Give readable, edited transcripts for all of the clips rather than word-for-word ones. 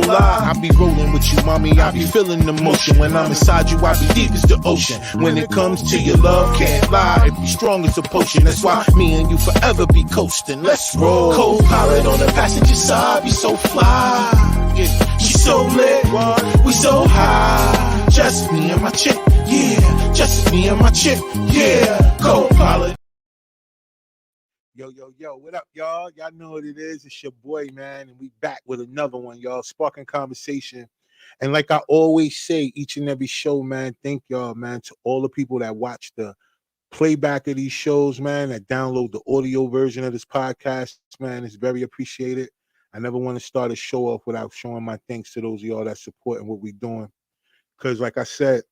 lie. I be rolling with you, mommy, I be feeling the motion. When I'm inside you, I be deep as the ocean. When it comes to your love, can't lie, it be strong as a potion. That's why me and you forever be coasting. Let's roll. Co-pilot on the passenger side, be so fly. Yeah, she so lit, we so high. Just me and my chick, yeah. Just me and my chick, yeah. Co-pilot. Yo, what up, y'all? Y'all know what it is. It's your boy, man, and we back with another one, y'all. Sparking conversation. And like I always say, each and every show, man, thank y'all, man, to all the people that watch the playback of these shows, man, that download the audio version of this podcast, man. It's very appreciated. I never want to start a show off without showing my thanks to those of y'all that supporting what we're doing. Because like I said,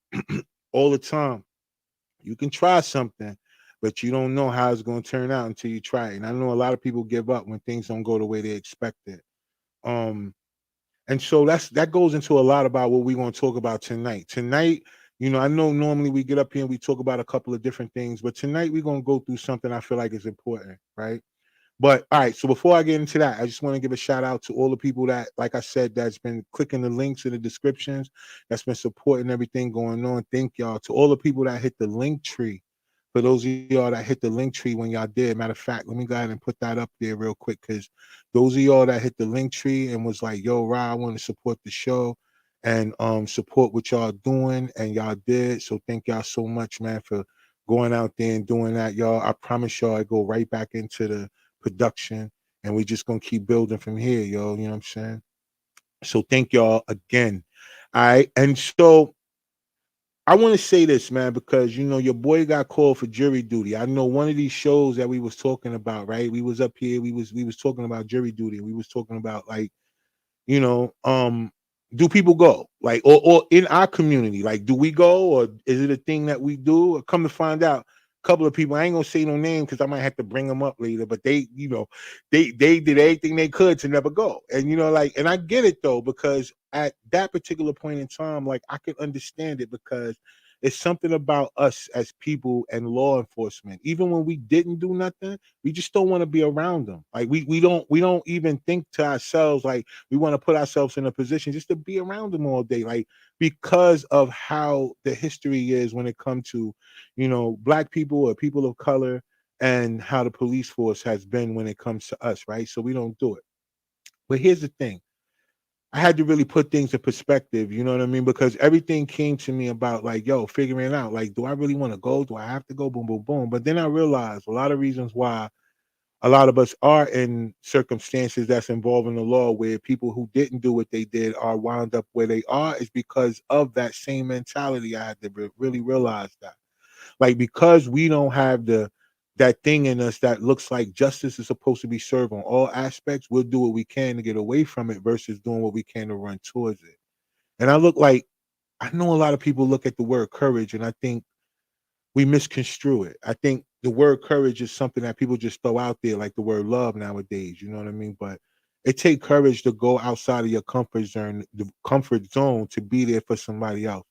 all the time, you can try something, but you don't know how it's going to turn out until you try it. And I know a lot of people give up when things don't go the way they expected. And so that goes into a lot about what we're going to talk about tonight. Tonight, you know, I know normally we get up here and we talk about a couple of different things, but tonight we're going to go through something I feel like is important, right? But all right, so before I get into that, I just want to give a shout out to all the people that, like I said, that's been clicking the links in the descriptions, that's been supporting everything going on. Thank y'all. To all the people that hit the link tree. For those of y'all that hit the link tree when y'all did, matter of fact, let me go ahead and put that up there real quick, because those of y'all that hit the link tree and was like, yo, Ra, I want to support the show and support what y'all doing, and y'all did. So thank y'all so much, man, for going out there and doing that, y'all. I promise y'all I go right back into the production, and we just gonna keep building from here, yo. You know what I'm saying? So thank y'all again. All right, and so I want to say this, man, because you know your boy got called for jury duty. I know one of these shows that we was talking about, right? We was up here, we was talking about jury duty. We was talking about like, you know, do people go like, or in our community, like, do we go, or is it a thing that we do? Or come to find out, a couple of people, I ain't gonna say no name because I might have to bring them up later, but they, you know, they did everything they could to never go. And you know, like, and I get it though, because at that particular point in time, like, I can understand it, because it's something about us as people and law enforcement. Even when we didn't do nothing, we just don't want to be around them. Like we don't even think to ourselves like we want to put ourselves in a position just to be around them all day, like, because of how the history is when it comes to, you know, black people or people of color, and how the police force has been when it comes to us, right? So we don't do it. But here's the thing. I had to really put things in perspective, you know what I mean? Because everything came to me about like, yo, figuring out like, do I really want to go? Do I have to go? Boom, boom, boom. But then I realized a lot of reasons why a lot of us are in circumstances that's involving the law where people who didn't do what they did are wound up where they are, is because of that same mentality. I had to really realize that, like, because we don't have that thing in us that looks like justice is supposed to be served on all aspects, we'll do what we can to get away from it versus doing what we can to run towards it. And I know a lot of people look at the word courage and I think we misconstrue it. I think the word courage is something that people just throw out there like the word love nowadays, you know what I mean? But it takes courage to go outside of your comfort zone to be there for somebody else.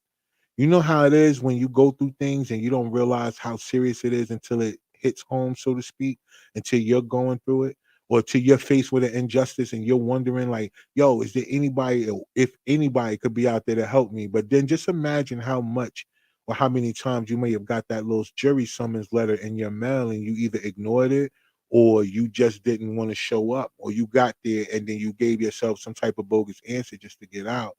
You know how it is when you go through things and you don't realize how serious it is until it hits home, so to speak, until you're going through it, or till you're faced with an injustice and you're wondering, like, yo, is there anybody, if anybody could be out there to help me? But then just imagine how much or how many times you may have got that little jury summons letter in your mail and you either ignored it, or you just didn't want to show up, or you got there and then you gave yourself some type of bogus answer just to get out,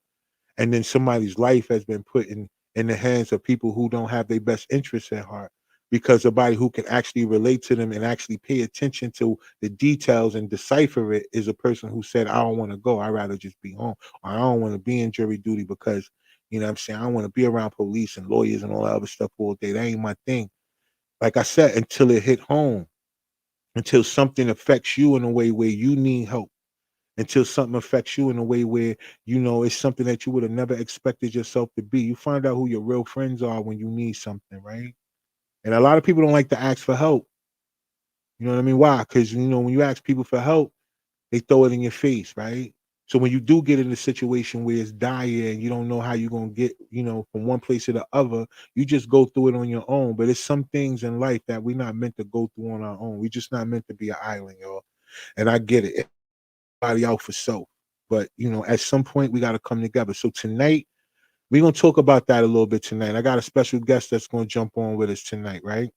and then somebody's life has been put in the hands of people who don't have their best interests at heart, because somebody who can actually relate to them and actually pay attention to the details and decipher it is a person who said, I don't want to go, I'd rather just be home, or I don't want to be in jury duty because, you know what I'm saying, I don't want to be around police and lawyers and all that other stuff all day. That ain't my thing. Like I said, until it hit home, until something affects you in a way where you need help, until something affects you in a way where, you know, it's something that you would have never expected yourself to be. You find out who your real friends are when you need something, right? And a lot of people don't like to ask for help. You know what I mean? Why? Because, you know, when you ask people for help, they throw it in your face, right? So when you do get in a situation where it's dire and you don't know how you're gonna get, you know, from one place to the other, you just go through it on your own. But it's some things in life that we're not meant to go through on our own. We're just not meant to be an island, y'all. And I get it. Everybody out for self. But at some point we got to come together. So tonight we're gonna talk about that a little bit tonight. I got a special guest that's gonna jump on with us tonight, right?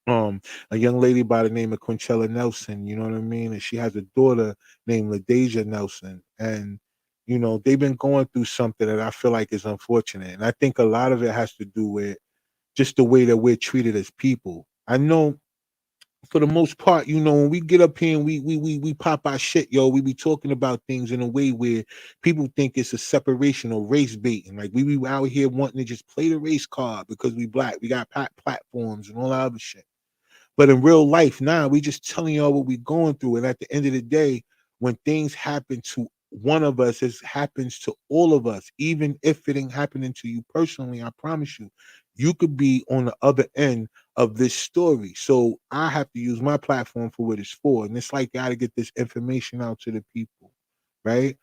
um a young lady by the name of Quinchella Nelson, you know what I mean? And she has a daughter named LaDeja Nelson. And they've been going through something that I feel like is unfortunate. And I think a lot of it has to do with just the way that we're treated as people. I know for the most part, when we get up here and we pop our shit, yo, we be talking about things in a way where people think it's a separation or race baiting. Like we be out here wanting to just play the race card because we black. We got platforms and all that other shit. But in real life now, we just telling y'all what we going through. And at the end of the day, when things happen to one of us, it happens to all of us. Even if it ain't happening to you personally, I promise you could be on the other end of this story. So I have to use my platform for what it's for. And it's like gotta get this information out to the people, right?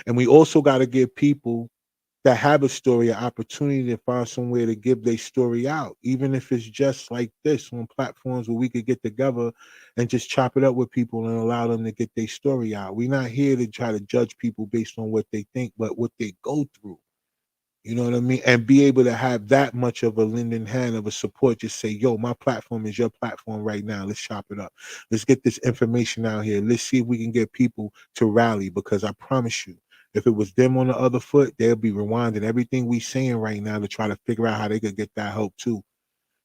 And we also gotta give people that have a story an opportunity to find somewhere to give their story out, even if it's just like this on platforms where we could get together and just chop it up with people and allow them to get their story out. We're not here to try to judge people based on what they think, but what they go through. You know what I mean? And be able to have that much of a lending hand of a support. Just say, yo, my platform is your platform right now. Let's chop it up. Let's get this information out here. Let's see if we can get people to rally. Because I promise you, if it was them on the other foot, they'll be rewinding everything we saying right now to try to figure out how they could get that help too.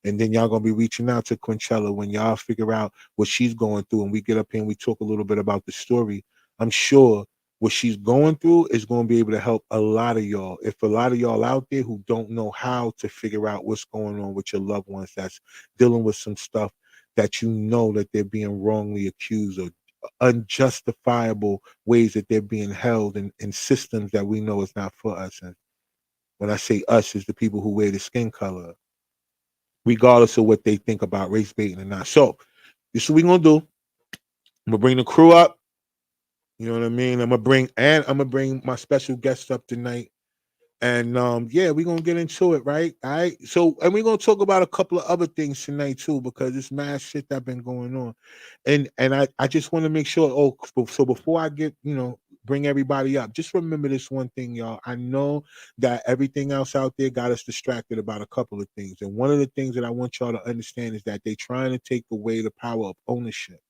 And then y'all gonna be reaching out to Quinchella when y'all figure out what she's going through, and we get up here and we talk a little bit about the story. I'm sure what she's going through is going to be able to help a lot of y'all. If a lot of y'all out there who don't know how to figure out what's going on with your loved ones, that's dealing with some stuff that that they're being wrongly accused, or unjustifiable ways that they're being held in systems that we know is not for us. And when I say us, is the people who wear the skin color, regardless of what they think about race baiting or not. So this is what we're gonna do. I'm gonna bring the crew up. You know what I mean? I'm gonna bring my special guest up tonight. And yeah, we're gonna get into it, right? All right. So and we're gonna talk about a couple of other things tonight too, because it's mad shit that been going on. And I just want to make sure, so before I get, bring everybody up, just remember this one thing, y'all. I know that everything else out there got us distracted about a couple of things. And one of the things that I want y'all to understand is that they're trying to take away the power of ownership.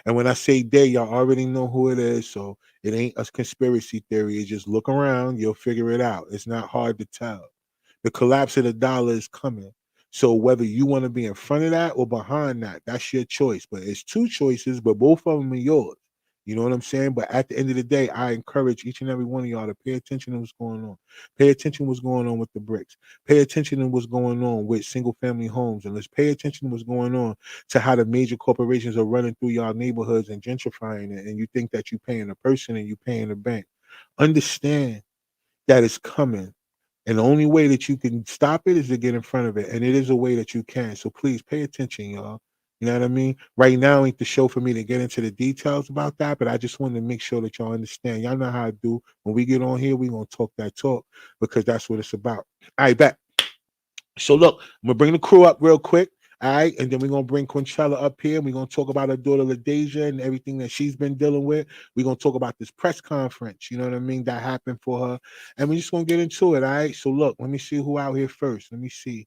And when I say they, y'all already know who it is. So it ain't a conspiracy theory. You just look around, you'll figure it out. It's not hard to tell. The collapse of the dollar is coming. So whether you want to be in front of that or behind that, that's your choice. But it's two choices, but both of them are yours. You know what I'm saying? But at the end of the day, I encourage each and every one of y'all to pay attention to what's going on. Pay attention to what's going on with the bricks. Pay attention to what's going on with single family homes. And let's pay attention to what's going on to how the major corporations are running through y'all neighborhoods and gentrifying it. And you think that you're paying a person and you're paying a bank. Understand that it's coming. And the only way that you can stop it is to get in front of it. And it is a way that you can. So please pay attention, y'all. You know what I mean? Right now ain't the show for me to get into the details about that, but I just wanted to make sure that y'all understand. Y'all know how I do. When we get on here, we gonna talk that talk because that's what it's about. All right, bet. So look, I'm gonna bring the crew up real quick. All right, and then we're gonna bring Quinchella up here. And we're gonna talk about her daughter LaDeja and everything that she's been dealing with. We're gonna talk about this press conference, you know what I mean, that happened for her. And we're just gonna get into it. All right. So look, let me see who out here first. Let me see.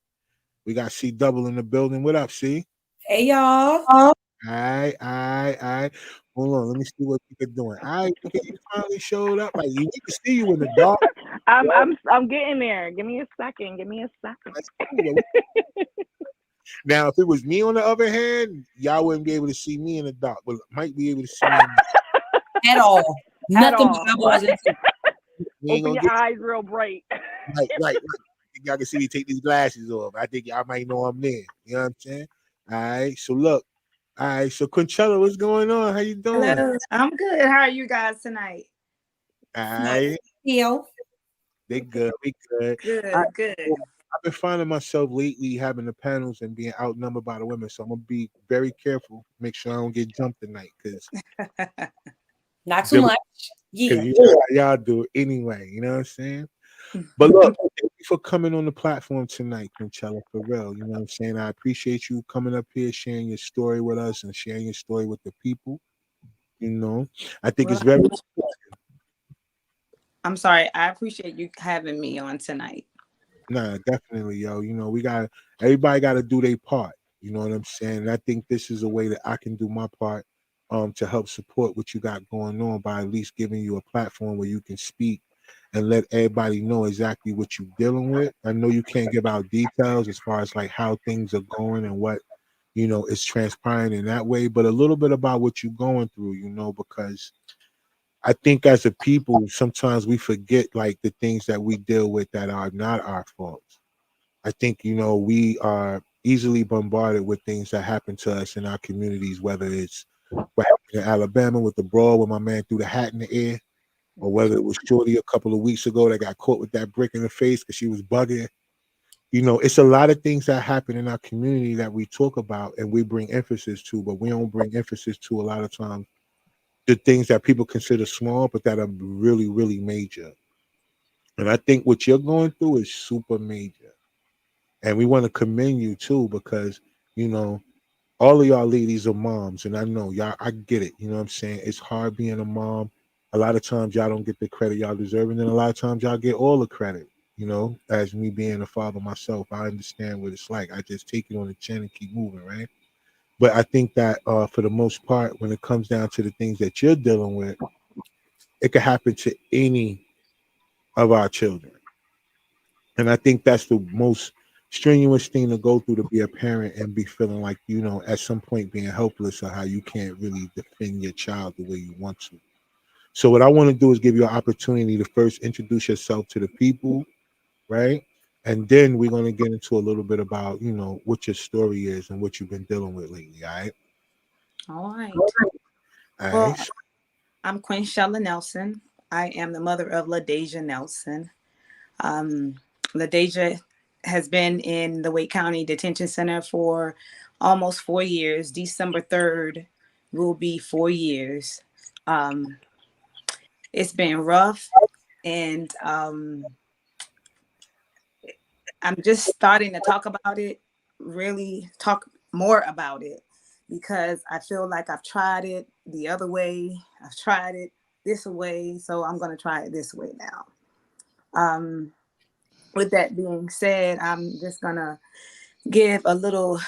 We got C Double in the building. What up, C? Hey y'all. All right, all right, all right. Hold on, let me see what people doing. All right, okay, you finally showed up. Like we can see you in the dark. I'm getting there. Give me a second. Give me a second. That's cool. Now, if it was me on the other hand, y'all wouldn't be able to see me in the dark, but might be able to see me. At all. At Nothing all. but eyeballs into. We ain't Open gonna your get eyes real bright. right. I think y'all can see me take these glasses off. I think y'all might know I'm there. You know what I'm saying? All right. So look. All right. So Conchella, what's going on? How you doing? Hello, I'm good. How are you guys tonight? All Nice. right. Heal. They good. We good. All right. Good, good. So I've been finding myself lately having the panels and being outnumbered by the women. So I'm gonna be very careful. Make sure I don't get jumped tonight, because Not too much. Yeah. you know how y'all do it anyway. You know what I'm saying? But look, thank you for coming on the platform tonight, Conchella, for real. You know what I'm saying? I appreciate you coming up here, sharing your story with us and sharing your story with the people. You know, I think it's Well, very important. I'm sorry. I appreciate you having me on tonight. Nah, definitely, yo. You know, everybody gotta do their part. You know what I'm saying? And I think this is a way that I can do my part to help support what you got going on by at least giving you a platform where you can speak and let everybody know exactly what you're dealing with. I know you can't give out details as far as like how things are going and what, you know, is transpiring in that way, but a little bit about what you're going through, you know, because I think as a people, sometimes we forget like the things that we deal with that are not our faults. I think, you know, we are easily bombarded with things that happen to us in our communities, whether it's what happened in Alabama with the brawl where my man threw the hat in the air, or whether it was Shorty a couple of weeks ago that got caught with that brick in the face because she was bugging. You know, it's a lot of things that happen in our community that we talk about and we bring emphasis to, but we don't bring emphasis to a lot of times the things that people consider small, but that are really, really major. And I think what you're going through is super major. And we want to commend you too, because, you know, all of y'all ladies are moms. And I know y'all, I get it. You know what I'm saying? It's hard being a mom. A lot of times y'all don't get the credit y'all deserve. And then a lot of times y'all get all the credit. You know, as me being a father myself, I understand what it's like. I just take it on the chin and keep moving, right? But I think that for the most part, when it comes down to the things that you're dealing with, it could happen to any of our children. And I think that's the most strenuous thing to go through, to be a parent and be feeling like, you know, at some point being helpless or how you can't really defend your child the way you want to. So what I want to do is give you an opportunity to first introduce yourself to the people, right? And then we're going to get into a little bit about, you know, what your story is and what you've been dealing with lately, all right? All right. All Well, right. I'm Queen Shella Nelson. I am the mother of LaDeja Nelson. LaDeja has been in the Wake County Detention Center for almost 4 years. December 3rd will be 4 years. It's been rough, and I'm just starting to talk about it, really talk more about it, because I feel like I've tried it the other way. I've tried it this way, so I'm going to try it this way now. With that being said, I'm just going to give a little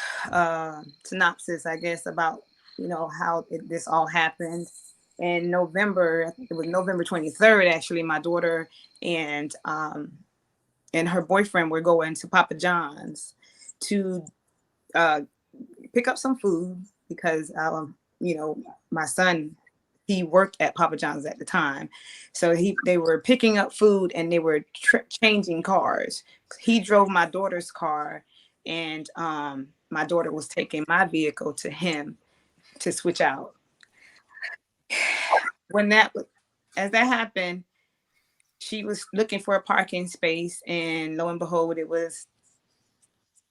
synopsis, I guess, about, you know, how this all happened. In November, I think it was November 23rd, actually, my daughter and her boyfriend were going to Papa John's to pick up some food because, you know, my son, he worked at Papa John's at the time. So they were picking up food and they were changing cars. He drove my daughter's car, and my daughter was taking my vehicle to him to switch out. As that happened, she was looking for a parking space, and lo and behold, it was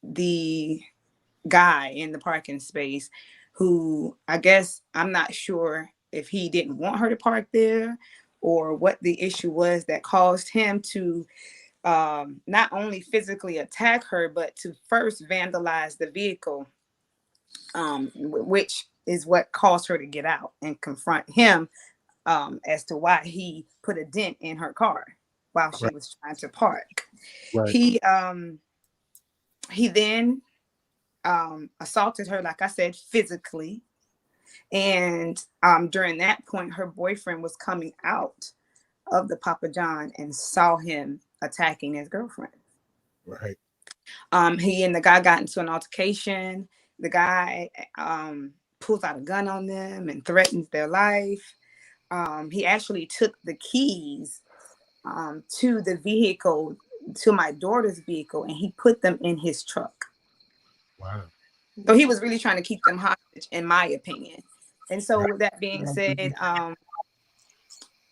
the guy in the parking space who, I guess, I'm not sure if he didn't want her to park there or what the issue was that caused him to not only physically attack her, but to first vandalize the vehicle, which is what caused her to get out and confront him as to why he put a dent in her car while she was trying to park. Right. He then assaulted her, like I said, physically. And during that point, her boyfriend was coming out of the Papa John and saw him attacking his girlfriend. Right. He and the guy got into an altercation. The guy pulls out a gun on them and threatens their life. He actually took the keys to the vehicle, to my daughter's vehicle, and he put them in his truck. Wow. So he was really trying to keep them hostage, in my opinion. And so with that being said,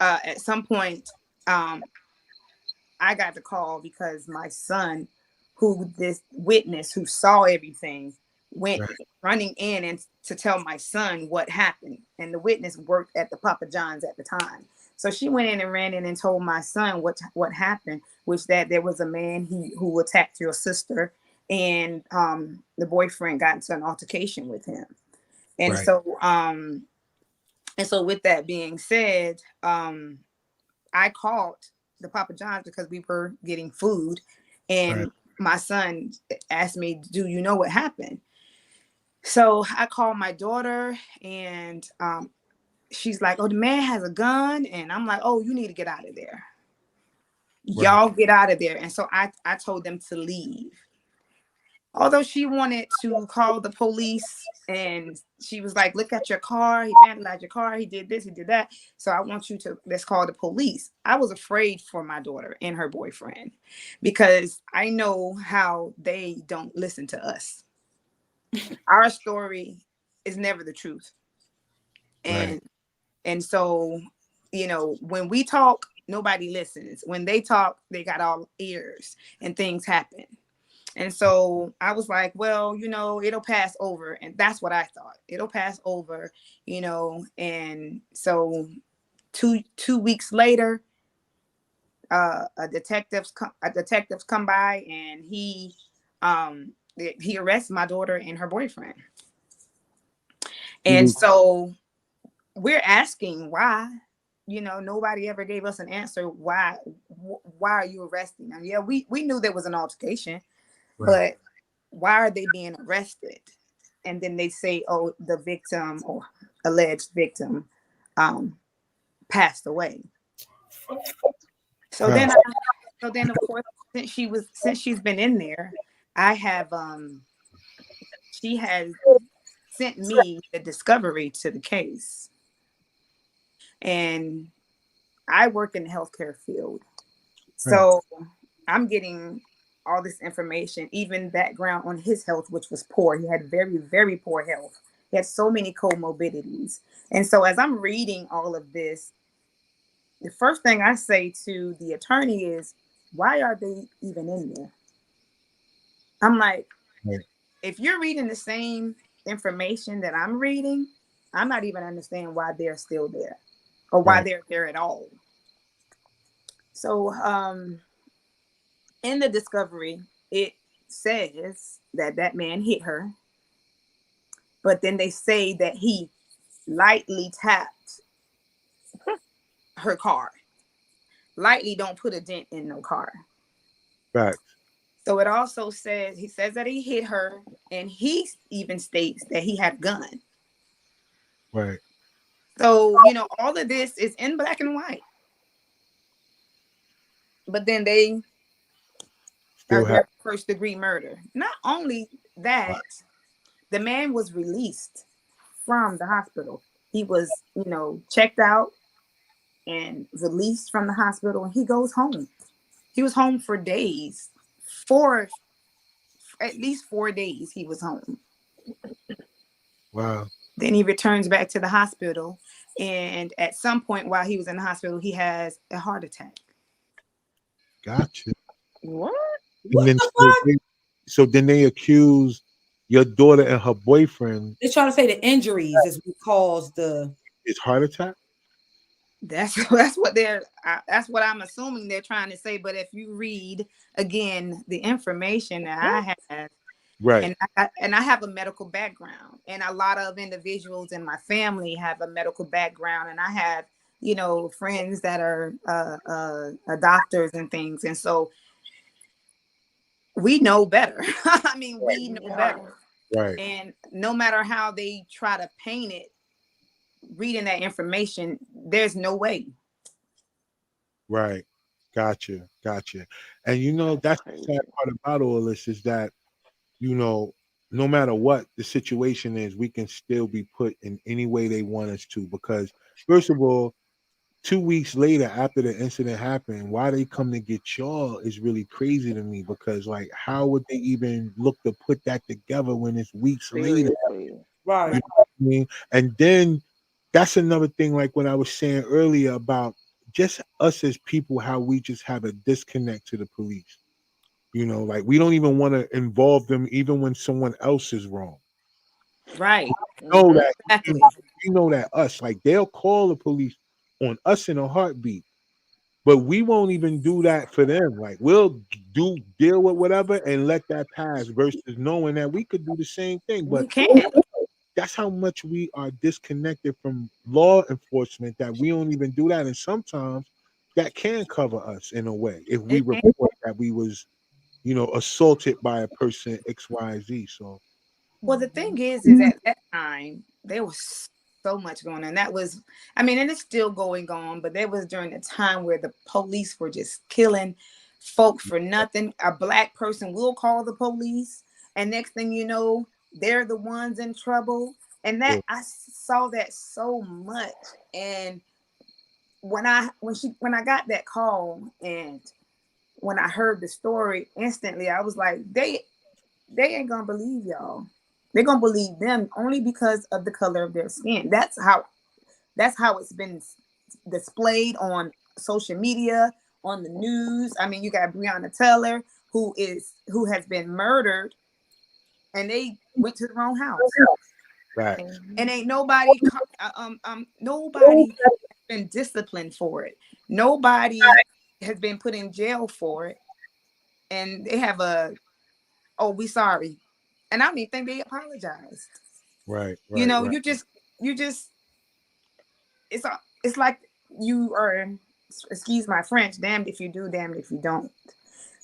at some point, I got the call because my son, this witness who saw everything, went running in and to tell my son what happened. And the witness worked at the Papa John's at the time. So she went in and ran in and told my son what happened, which that there was a man who attacked your sister, and the boyfriend got into an altercation with him. And so with that being said, I called the Papa John's because we were getting food, and Right. my son asked me, "Do you know what happened?" So I called my daughter, and she's like, "Oh, the man has a gun," and I'm like, "Oh, you need to get out of there. Right. Y'all get out of there." And so I told them to leave. Although she wanted to call the police, and she was like, "Look at your car. He vandalized your car. He did this. He did that. So I want you to let's call the police." I was afraid for my daughter and her boyfriend because I know how they don't listen to us. Our story is never the truth, and Right. and so when we talk, nobody listens. When they talk, they got all ears, and things happen. And so I was like, well, it'll pass over. And that's what I thought. It'll pass over, And so two weeks later, a detectives come by, and he arrests my daughter and her boyfriend. And so we're asking why. Nobody ever gave us an answer. Why are you arresting them? Yeah, we knew there was an altercation. Right. But why are they being arrested? And then they say, "Oh, the victim or alleged victim passed away." So Right. then of course, since she's been in there, I have she has sent me the discovery to the case. And I work in the healthcare field. So I'm getting all this information, even background on his health, which was poor. He had very, very poor health. He had so many comorbidities. And so as I'm reading all of this, the first thing I say to the attorney is, why are they even in there? I'm like, if you're reading the same information that I'm reading, I'm not even understanding why they're still there or why they're there at all. So in the discovery, it says that man hit her, but then they say that he lightly tapped her car. Lightly don't put a dent in no car. Right. So it also says, he says that he hit her, and he even states that he had a gun. Right. So, all of this is in black and white. But then they Still are there for first degree murder. Not only that, the man was released from the hospital. He was, checked out and released from the hospital, and he goes home. He was home for days. At least 4 days he was home. Wow. Then he returns back to the hospital, and at some point while he was in the hospital, he has a heart attack. Gotcha. What? And then, so then they accuse your daughter and her boyfriend. They're trying to say the injuries is what caused the heart attack. That's what I'm assuming they're trying to say. But if you read again the information that I have, right, and I have a medical background, and a lot of individuals in my family have a medical background, and I have friends that are doctors and things, and so we know better. I mean, we know better, right? And no matter how they try to paint it, reading that information, there's no way. Right. Gotcha. And that's the sad part about all this is that, no matter what the situation is, we can still be put in any way they want us to. Because first of all, 2 weeks later after the incident happened, why they come to get y'all is really crazy to me. Because how would they even look to put that together when it's weeks later? Right. You know what I mean? And then that's another thing, like what I was saying earlier about just us as people, how we just have a disconnect to the police. We don't even want to involve them even when someone else is wrong. Right. Know that Exactly. we know that us, they'll call the police on us in a heartbeat, but we won't even do that for them. We'll deal with whatever and let that pass versus knowing that we could do the same thing. But We can't. that's how much we are disconnected from law enforcement, that we don't even do that. And sometimes that can cover us in a way if we It can. report that we was, assaulted by a person X, Y, Z. So Well, the thing is at that time there was so much going on. That was, I mean, and it's still going on, but there was during the time where the police were just killing folk for nothing. A black person will call the police, and next thing you know, they're the ones in trouble. And that yeah, I saw that so much. And when I got that call and when I heard the story, instantly I was like, they ain't gonna believe y'all. They're gonna believe them only because of the color of their skin. That's how it's been displayed on social media, on the news. I mean, you got Breonna Taylor who has been murdered, and they went to the wrong house, right, and ain't nobody has been disciplined for it. Nobody has been put in jail for it, and they have oh, we sorry, and I don't even think they apologized. right, You right, know, right. you just it's like you are, excuse my French, damned if you do, damned if you don't.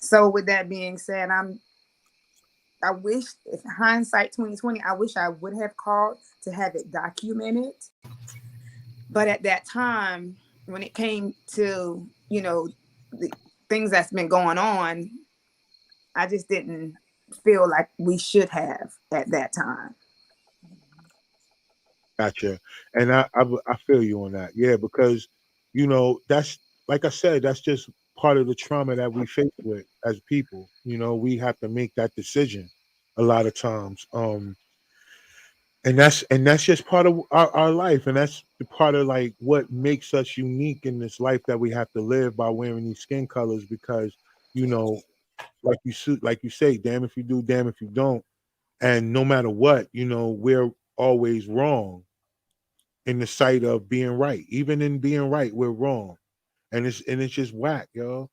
So with that being said, I wish, if hindsight 2020, I wish I would have called to have it documented. But at that time, when it came to, the things that's been going on, I just didn't feel like we should have at that time. Gotcha. And I feel you on that. Yeah, because that's like I said, that's just part of the trauma that we face with as people. We have to make that decision a lot of times. And that's just part of our life, and that's the part of like what makes us unique in this life that we have to live by wearing these skin colors because you know, like you say, damn if you do, damn if you don't. And no matter what, we're always wrong in the sight of being right. Even in being right, we're wrong. And it's just whack, yo.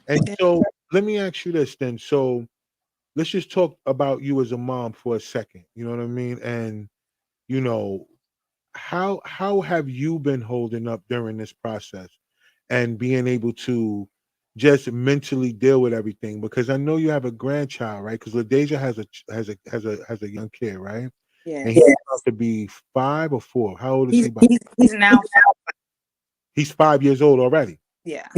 And so let me ask you this then. So let's just talk about you as a mom for a second. You know what I mean? And you know, how have you been holding up during this process and being able to just mentally deal with everything? Because I know you have a grandchild, right? Because LaDeja has a young kid, right? And he's Yes. about to be 5 or 4. How old is He's he? About? he's now He's 5 years old already, yeah.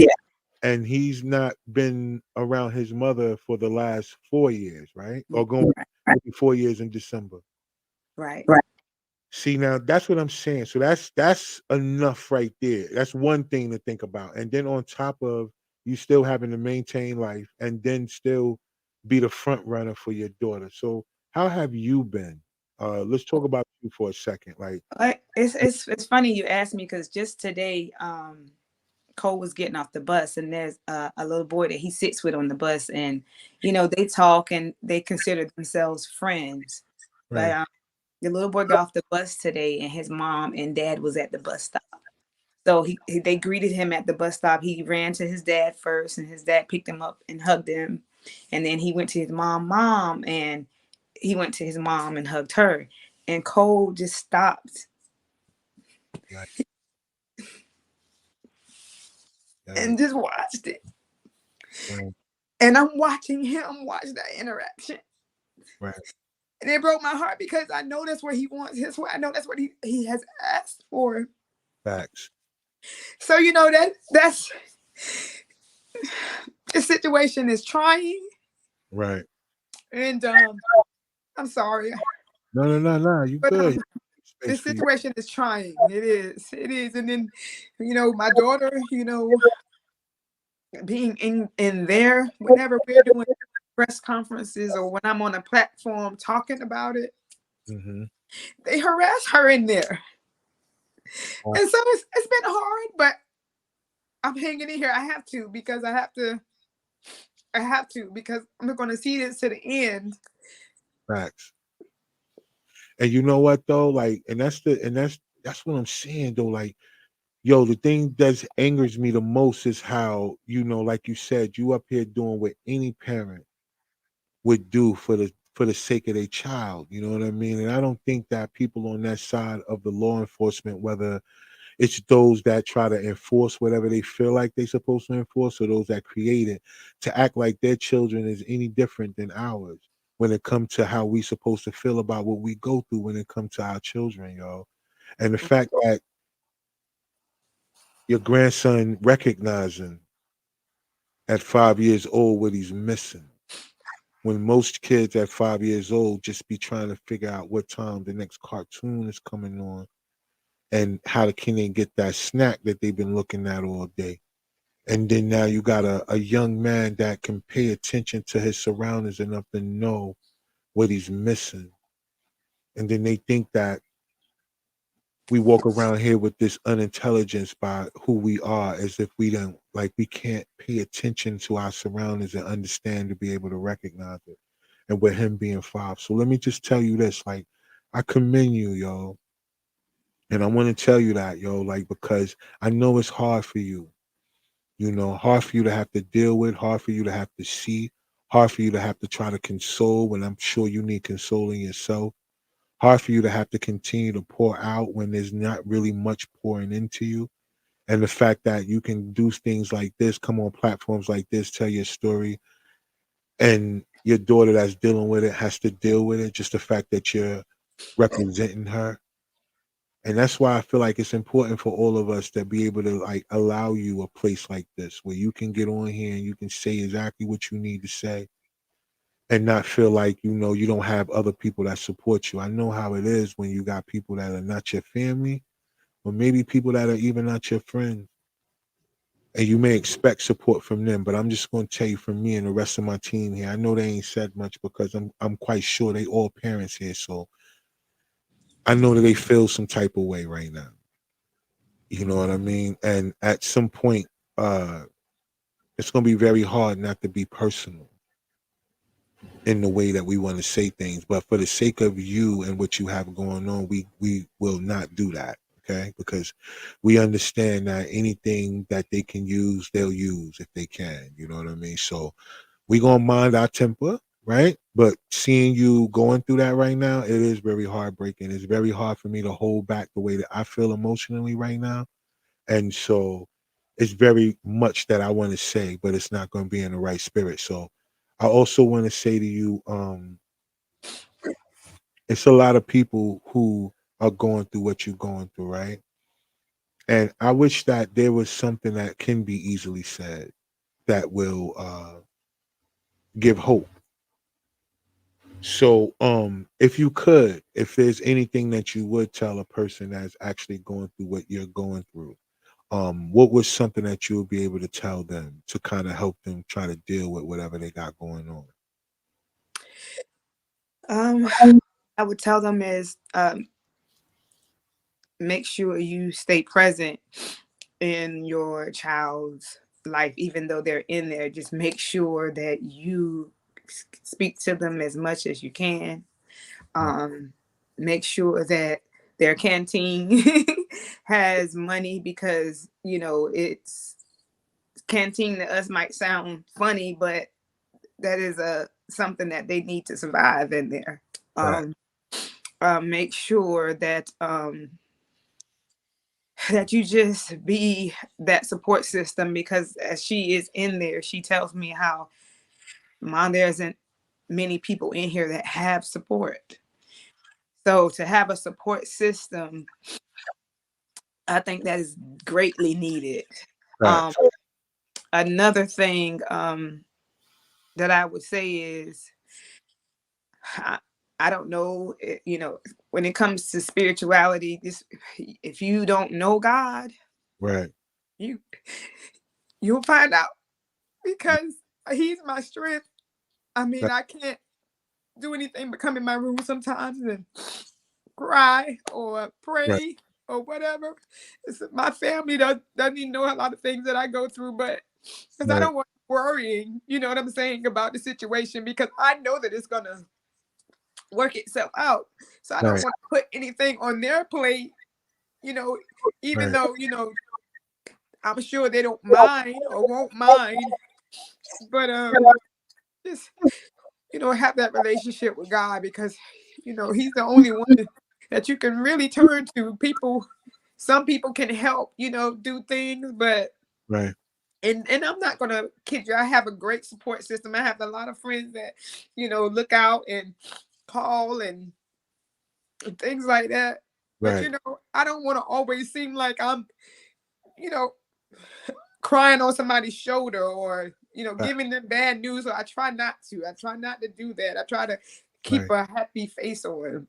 and he's not been around his mother for the last 4 years, right? Or going to be 4 years in December. Right. See, now that's what I'm saying. So that's enough right there. That's one thing to think about. And then on top of you still having to maintain life and then still be the front runner for your daughter. So how have you been? Let's talk about you for a second. Like, It's funny you asked me because just today, Cole was getting off the bus, and there's a little boy that he sits with on the bus, and they talk and they consider themselves friends. But right, the little boy got off the bus today, and his mom and dad was at the bus stop. So they greeted him at the bus stop. He ran to his dad first, and his dad picked him up and hugged him, and then he went to his mom, and he went to his mom and hugged her. And Cole just stopped right, and just watched it. right, And I'm watching him watch that interaction. right. And it broke my heart because I know that's where he wants his way. I know that's what he has asked for. Facts. So that's the situation is trying. Right. And I'm sorry. No. You But good. Space this for you. situation is trying. It is. It is. And then, my daughter, being in there whenever we're doing press conferences or when I'm on a platform talking about it, Mm-hmm. they harass her in there. Wow. And so it's been hard, but I'm hanging in here. I have to because I'm going to see this to the end. Facts. And you know what though? Like, and that's what I'm saying though. Like, yo, the thing that angers me the most is how, like you said, you up here doing what any parent would do for the sake of their child. You know what I mean? And I don't think that people on that side of the law enforcement, whether It's those that try to enforce whatever they feel like they're supposed to enforce, or those that create it to act like their children is any different than ours when it comes to how we supposed to feel about what we go through when it comes to our children, yo. And the fact that your grandson recognizing at 5 years old what he's missing, when most kids at 5 years old just be trying to figure out what time the next cartoon is coming on and how can they get that snack that they've been looking at all day. And then now you got a young man that can pay attention to his surroundings enough to know what he's missing. And then they think that we walk around here with this unintelligence by who we are, as if we don't, like, we can't pay attention to our surroundings and understand to be able to recognize it. And with him being 5. So let me just tell you this, like, I commend you, yo. And I want to tell you that, yo, like, because I know it's hard for you, hard for you to have to deal with, hard for you to have to see, hard for you to have to try to console when I'm sure you need consoling yourself. Hard for you to have to continue to pour out when there's not really much pouring into you. And the fact that you can do things like this, come on platforms like this, tell your story, and your daughter that's dealing with it has to deal with it, just the fact that you're representing her. And that's why I feel like it's important for all of us to be able to, like, allow you a place like this where you can get on here and you can say exactly what you need to say and not feel like, you don't have other people that support you. I know how it is when you got people that are not your family, or maybe people that are even not your friends. And you may expect support from them, but I'm just going to tell you, from me and the rest of my team here, I know they ain't said much because I'm quite sure they all parents here, so I know that they feel some type of way right now. You know what I mean? And at some point, it's going to be very hard not to be personal in the way that we want to say things, but for the sake of you and what you have going on, we will not do that, okay? Because we understand that anything that they can use, they'll use if they can, you know what I mean? So we gonna mind our temper, right? But seeing you going through that right now, it is very heartbreaking. It's very hard for me to hold back the way that I feel emotionally right now. And so it's very much that I want to say, but it's not going to be in the right spirit. So I also want to say to you, it's a lot of people who are going through what you're going through, right? And I wish that there was something that can be easily said that will give hope. So if you could, if there's anything that you would tell a person that's actually going through what you're going through, what was something that you would be able to tell them to kind of help them try to deal with whatever they got going on? I would tell them is make sure you stay present in your child's life, even though they're in there. Just make sure that you speak to them as much as you can. Make sure that their canteen has money, because it's canteen to us might sound funny, but that is something that they need to survive in there. Make sure that that you just be that support system, because as she is in there, she tells me how, Mom, there isn't many people in here that have support. So to have a support system, I think that is greatly needed. Right. Another thing that I would say is, I don't know, when it comes to spirituality, if you don't know God, Right. you'll find out, because He's my strength. I mean, Right. I can't do anything but come in my room sometimes and cry or Right. pray or whatever. My family doesn't even know a lot of things that I go through, but because I Right. don't want worrying, you know what I'm saying, about the situation, because I know that it's gonna work itself out. So I don't Right. want to put anything on their plate, even Right. though, I'm sure they don't mind or won't mind. But just, have that relationship with God, because, He's the only one that you can really turn to. People some people can help, do things, but Right. and I'm not gonna kid you, I have a great support system. I have a lot of friends that, look out and call and things like that. But Right. I don't want to always seem like I'm, you know, crying on somebody's shoulder or, giving them bad news. So I try not to. I try not to do that. I try to keep Right. a happy face on.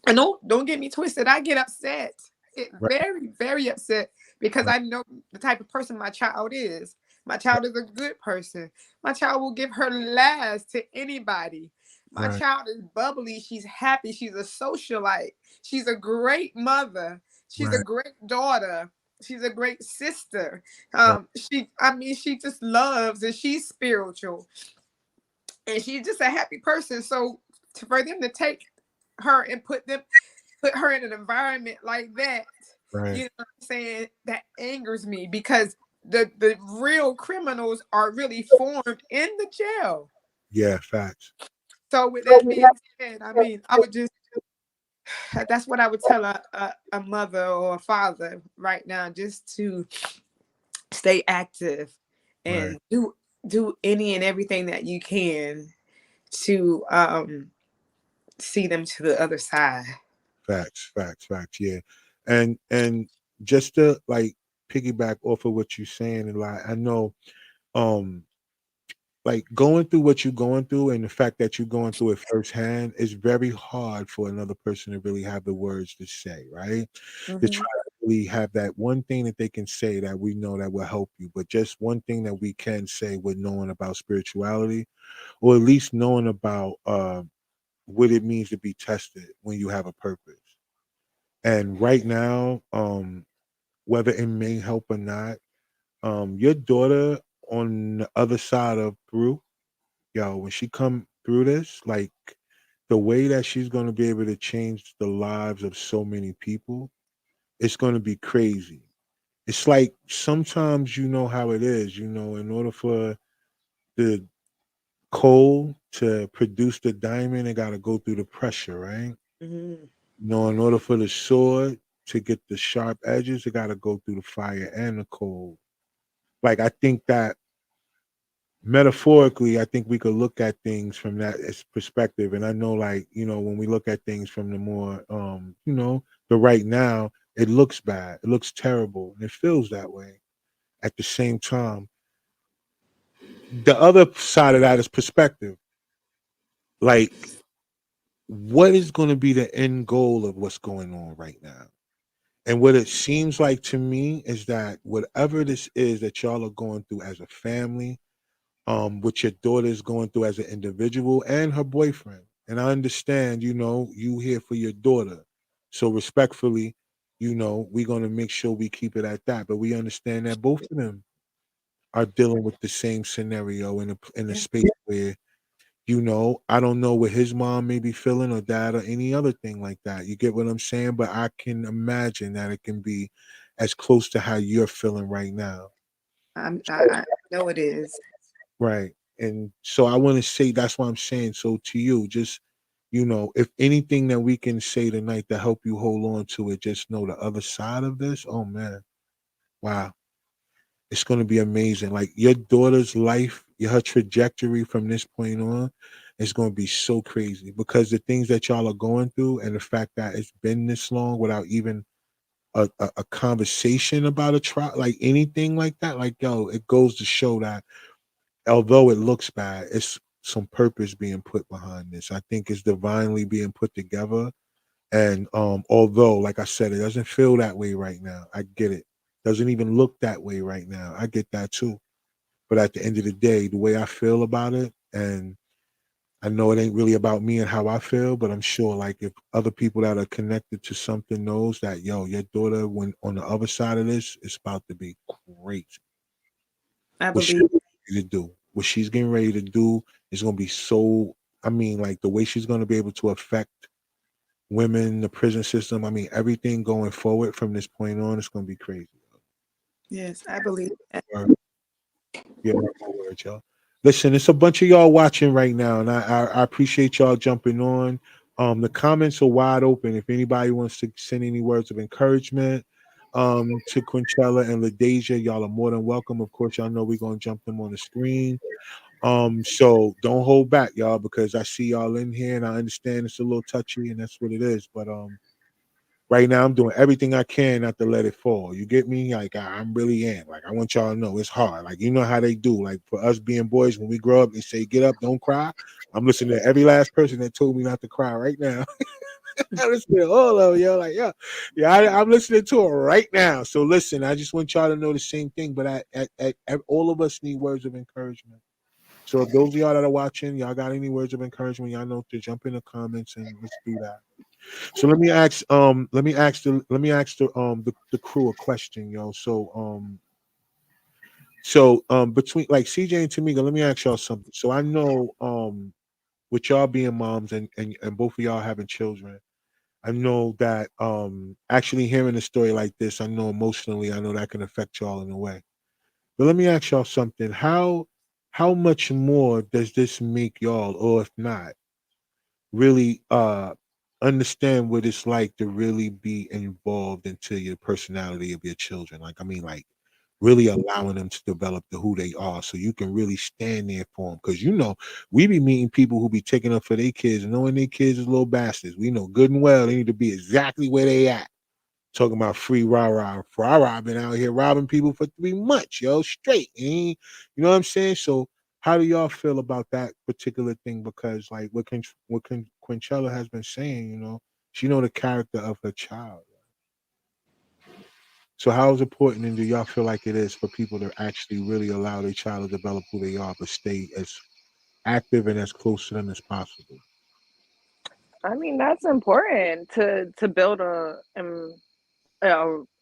And don't get me twisted. I get upset. Get Right. very, very upset because Right. I know the type of person my child is. My child is a good person. My child will give her last to anybody. My Right. child is bubbly. She's happy. She's a socialite. She's a great mother. She's a Right. great daughter. She's a great sister. Right. She just loves and she's spiritual. And she's just a happy person. So for them to take her and put her in an environment like that, Right. you know what I'm saying, that angers me because the real criminals are really formed in the jail. Yeah, facts. So with that being said, I would just that's what I would tell a mother or a father right now, just to stay active Right. and do any and everything that you can to see them to the other side. Facts. Facts. Facts. Yeah. And just to like piggyback off of what you're saying, and like I know um like going through what you're going through and the fact that you're going through it firsthand is very hard for another person to really have the words to say, right? To try Mhm. to really have that one thing that they can say that we know that will help you, but just one thing that we can say with knowing about spirituality, or at least knowing about what it means to be tested when you have a purpose. And right now, whether it may help or not, your daughter on the other side of through, yo, when she come through this, like the way that she's gonna be able to change the lives of so many people, it's gonna be crazy. It's like sometimes you know how it is, in order for the coal to produce the diamond, it gotta go through the pressure, right? Mhm. In order for the sword to get the sharp edges, it gotta go through the fire and the coal. Like I think that metaphorically, I think we could look at things from that perspective. And I know, like, when we look at things from the more, the right now, it looks bad, it looks terrible, and it feels that way. At the same time, the other side of that is perspective. Like, what is going to be the end goal of what's going on right now? And what it seems like to me is that whatever this is that y'all are going through as a family, what your daughter is going through as an individual and her boyfriend. And I understand, you here for your daughter. So respectfully, we're gonna make sure we keep it at that. But we understand that both of them are dealing with the same scenario in a Yeah. space where, I don't know what his mom may be feeling or dad or any other thing like that. You get what I'm saying? But I can imagine that it can be as close to how you're feeling right now. I know it is. Right. And so I want to say that's why I'm saying so to you, just if anything that we can say tonight to help you hold on to it, just know the other side of this. Oh man, wow. It's gonna be amazing. Like your daughter's life, her trajectory from this point on is gonna be so crazy because the things that y'all are going through and the fact that it's been this long without even a conversation about a trial, like anything like that, like yo, it goes to show that although it looks bad, it's some purpose being put behind this. I think it's divinely being put together. And although, like I said, it doesn't feel that way right now. I get it. Doesn't even look that way right now. I get that too. But at the end of the day, the way I feel about it, and I know it ain't really about me and how I feel, but I'm sure like if other people that are connected to something knows that, yo, your daughter, when on the other side of this, it's about to be crazy. I What she's believe. ready to do. What she's getting ready to do is going to be so. I mean, like the way she's going to be able to affect women, the prison system. I mean, everything going forward from this point on, it's going to be crazy. Yes, I believe that. Yeah, my word, y'all. Listen, it's a bunch of y'all watching right now, and I appreciate y'all jumping on. The comments are wide open. If anybody wants to send any words of encouragement, to Quinchella and LaDeja. Y'all are more than welcome. Of course, y'all know we're gonna jump them on the screen. So don't hold back, y'all, because I see y'all in here and I understand it's a little touchy and that's what it is. But right now I'm doing everything I can not to let it fall. You get me? Like I'm really in. Like I want y'all to know it's hard. Like you know how they do. Like for us being boys, when we grow up, they say get up, don't cry. I'm listening to every last person that told me not to cry right now. I'm listening to all of them, yo. Like I'm listening to it right now. So listen, I just want y'all to know the same thing. But all of us need words of encouragement. So if those of y'all that are watching, y'all got any words of encouragement, y'all know to jump in the comments and let's do that. So let me ask the crew a question, yo. So between like CJ and Tamika, let me ask y'all something. So I know with y'all being moms and both of y'all having children, I know that actually hearing a story like this, I know emotionally, I know that can affect y'all in a way. But let me ask y'all something. How much more does this make y'all, or if not, really understand what it's like to really be involved into your personality of your children? Like I mean, like really allowing them to develop to who they are so you can really stand there for them. Because you know, we be meeting people who be taking up for their kids and knowing their kids is little bastards. We know good and well they need to be exactly where they at. Talking about free rah-rah. Rah-rah been out here robbing people for 3 months, yo, straight. You know what I'm saying? So how do y'all feel about that particular thing? Because like what Quinchella has been saying, you know, she know the character of her child. So how important and do y'all feel like it is for people to actually really allow their child to develop who they are, but stay as active and as close to them as possible? I mean, that's important to build a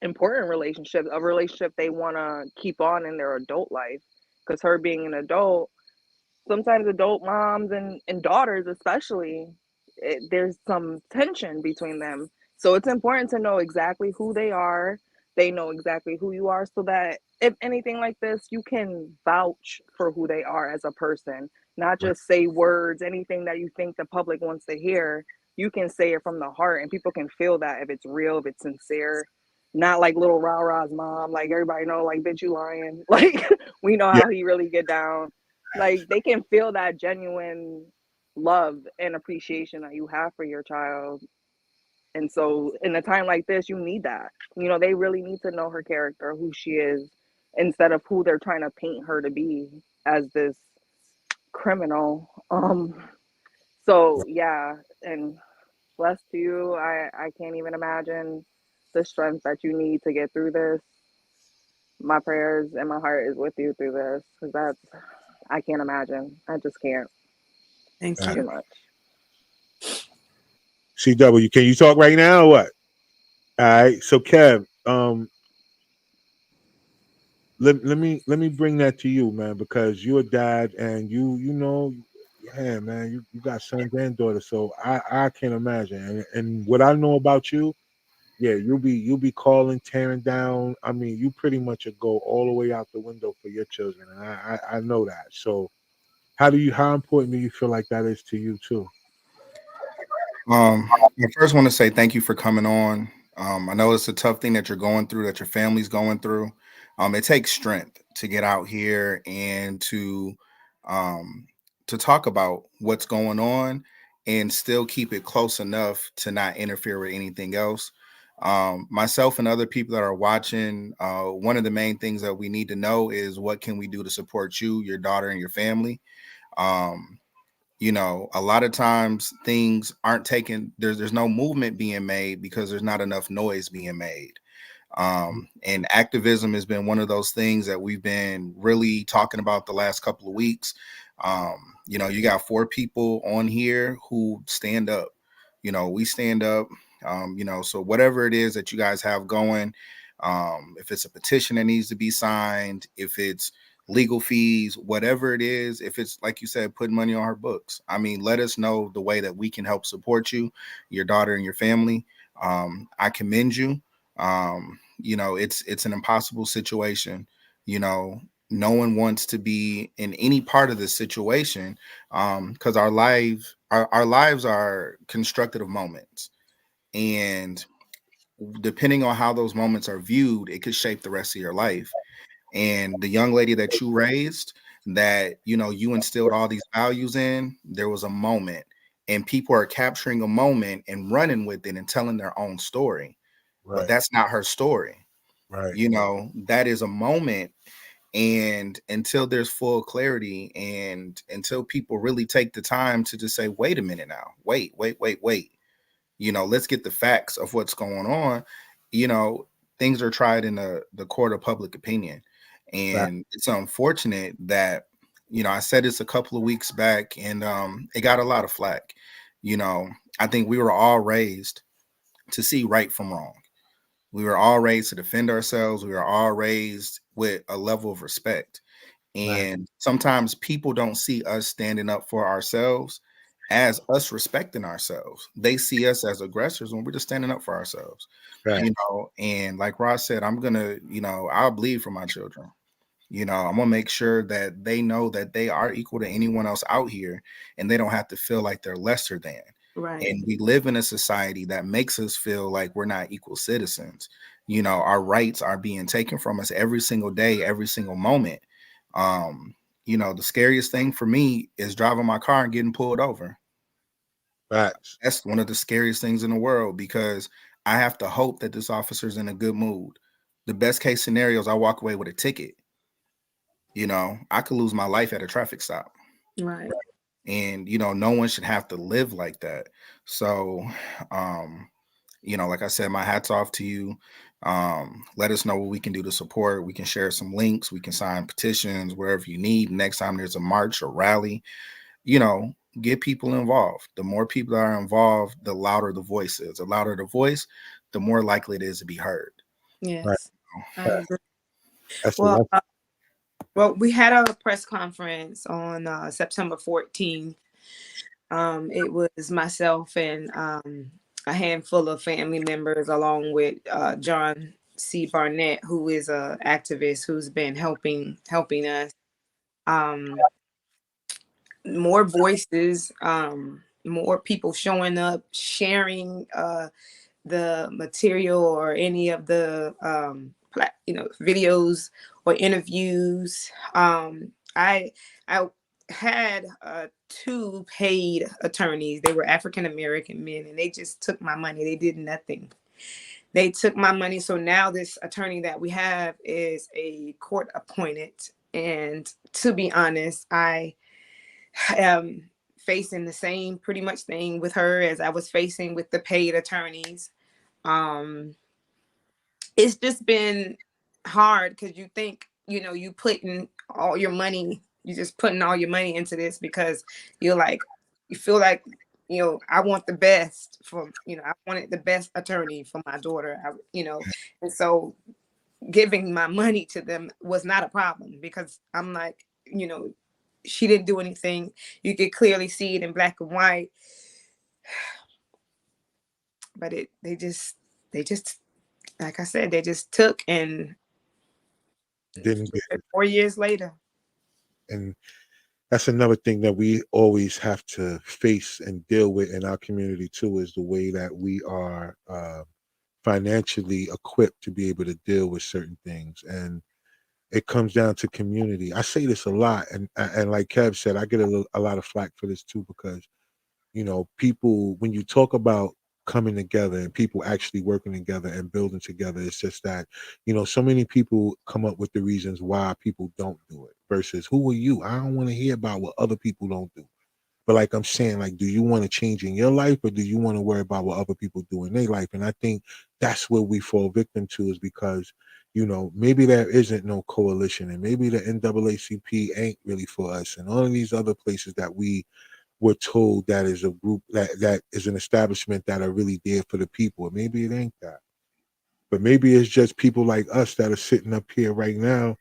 important relationship, a relationship they want to keep on in their adult life. Because her being an adult, sometimes adult moms and daughters especially, there's some tension between them, so it's important to know exactly who they are. They know exactly who you are, so that if anything like this, you can vouch for who they are as a person, not Right. just say words. Anything that you think the public wants to hear, you can say it from the heart and people can feel that if it's real, if it's sincere, not like little rah rah's mom, like everybody know, like, bitch, you lying. Like, we know Yeah. how he really get down. Like, they can feel that genuine love and appreciation that you have for your child. And so in a time like this, you need that. You know, they really need to know her character, who she is, instead of who they're trying to paint her to be as this criminal. So yeah, and bless to you. I can't even imagine the strength that you need to get through this. My prayers and my heart is with you through this, because that's, I can't imagine. I just can't. Thank It's Uh, too you. much. CW, can you talk right now or what? All right. So Kev, let me bring that to you, man, because you're a dad and you know, yeah, man, you got sons and daughters, so I can't imagine. And what I know about you, yeah, you'll be calling, tearing down. I mean, you pretty much would go all the way out the window for your children, and I know that. So how important do you feel like that is to you too? I first want to say thank you for coming on. I know it's a tough thing that you're going through, that your family's going through. It takes strength to get out here and um, to talk about what's going on and still keep it close enough to not interfere with anything else. Myself and other people that are watching, one of the main things that we need to know is what can we do to support you, your daughter, and your family. Um, you know, a lot of times things aren't taken, there's no movement being made because there's not enough noise being made. And activism has been one of those things that we've been really talking about the last couple of weeks. You know, you got 4 people on here who stand up. You know, we stand up. You know, so whatever it is that you guys have going, if it's a petition that needs to be signed, if it's legal fees, whatever it is, if it's like you said, putting money on her books, I mean, let us know the way that we can help support you, your daughter, and your family. I commend you. You know, it's an impossible situation. You know, no one wants to be in any part of this situation, because our lives are constructed of moments, and depending on how those moments are viewed, it could shape the rest of your life. And the young lady that you raised, that, you know, you instilled all these values in, there was a moment, and people are capturing a moment and running with it and telling their own story. But Right. that's not her story. Right. You know, that is a moment. And until there's full clarity, and until people really take the time to just say, wait a minute now, wait, you know, let's get the facts of what's going on. You know, things are tried in the court of public opinion. Right. And it's unfortunate that, you know, I said this a couple of weeks back, and it got a lot of flack. You know, I think we were all raised to see right from wrong. We were all raised to defend ourselves. We were all raised with a level of respect. Right. And sometimes people don't see us standing up for ourselves as us respecting ourselves. They see us as aggressors when we're just standing up for ourselves. Right. You know, and like Ross said, I'm gonna, you know, I'll bleed for my children. You know, I'm gonna make sure that they know that they are equal to anyone else out here, and they don't have to feel like they're lesser than. Right. And we live in a society that makes us feel like we're not equal citizens. You know, our rights are being taken from us every single day, every single moment. Um, you know, the scariest thing for me is driving my car and getting pulled over. Facts. That's one of the scariest things in the world, because I have to hope that this officer's in a good mood. The best case scenario is I walk away with a ticket. You know, I could lose my life at a traffic stop. Right. And, you know, no one should have to live like that. So, you know, like I said, my hat's off to you. Let us know what we can do to support. We can share some links. We can sign petitions wherever you need. Next time there's a march or rally, you know, get people involved. The more people that are involved, the louder the voice is. The louder the voice, the more likely it is to be heard. Yes. I Right. agree. That's Well, the well, we had a press conference on September 14th. It was myself and a handful of family members, along with John C. Barnett, who is a activist who's been helping us. Um, More voices, more people showing up, sharing the material or any of the videos or interviews. I had two paid attorneys. They were African American men, and they just took my money. They did nothing. They took my money. So now this attorney that we have is a court appointed. And to be honest, I am facing the same pretty much thing with her as I was facing with the paid attorneys. It's just been hard because you think, you putting all your money, you just putting all your money into this because you feel like, I want the best I wanted the best attorney for my daughter, and so giving my money to them was not a problem because I'm like, she didn't do anything. You could clearly see it in black and white, but they just like I said, they just took, and didn't get 4 years later. and that's another thing that we always have to face and deal with in our community too, is the way that we are financially equipped to be able to deal with certain things. And it comes down to community. I say this a lot, and like Kev said, I get a lot of flack for this too, because people, when you talk about coming together and people actually working together and building together, it's just that so many people come up with the reasons why people don't do it, versus who are you? I don't want to hear about what other people don't do. But like I'm saying, like, do you want to change in your life, or do you want to worry about what other people do in their life? And I think that's where we fall victim to, is because maybe there isn't no coalition, and maybe the NAACP ain't really for us, and all of these other places that we're told that is a group that is an establishment that are really there for the people. Maybe it ain't that. But maybe it's just people like us that are sitting up here right now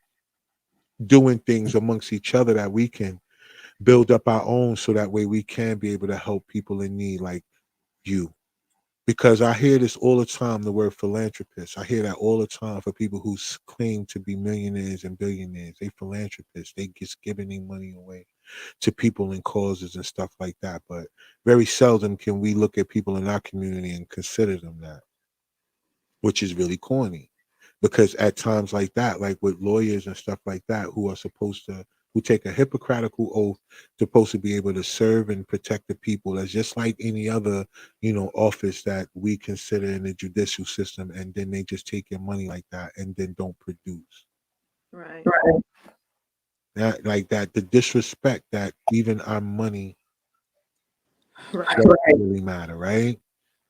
doing things amongst each other that we can build up our own, so that way we can be able to help people in need like you. Because I hear this all the time, the word philanthropist. I hear that all the time for people who claim to be millionaires and billionaires. They philanthropists. They just giving their money away to people and causes and stuff like that. But very seldom can we look at people in our community and consider them that. which is really corny. Because at times like that, like with lawyers and stuff like that, who are supposed to, who take a Hippocratical oath, supposed to be able to serve and protect the people, as just like any other, office that we consider in the judicial system, and then they just take your money like that and then don't produce. Right. That, like that, the disrespect that even our money Right. doesn't really matter, right?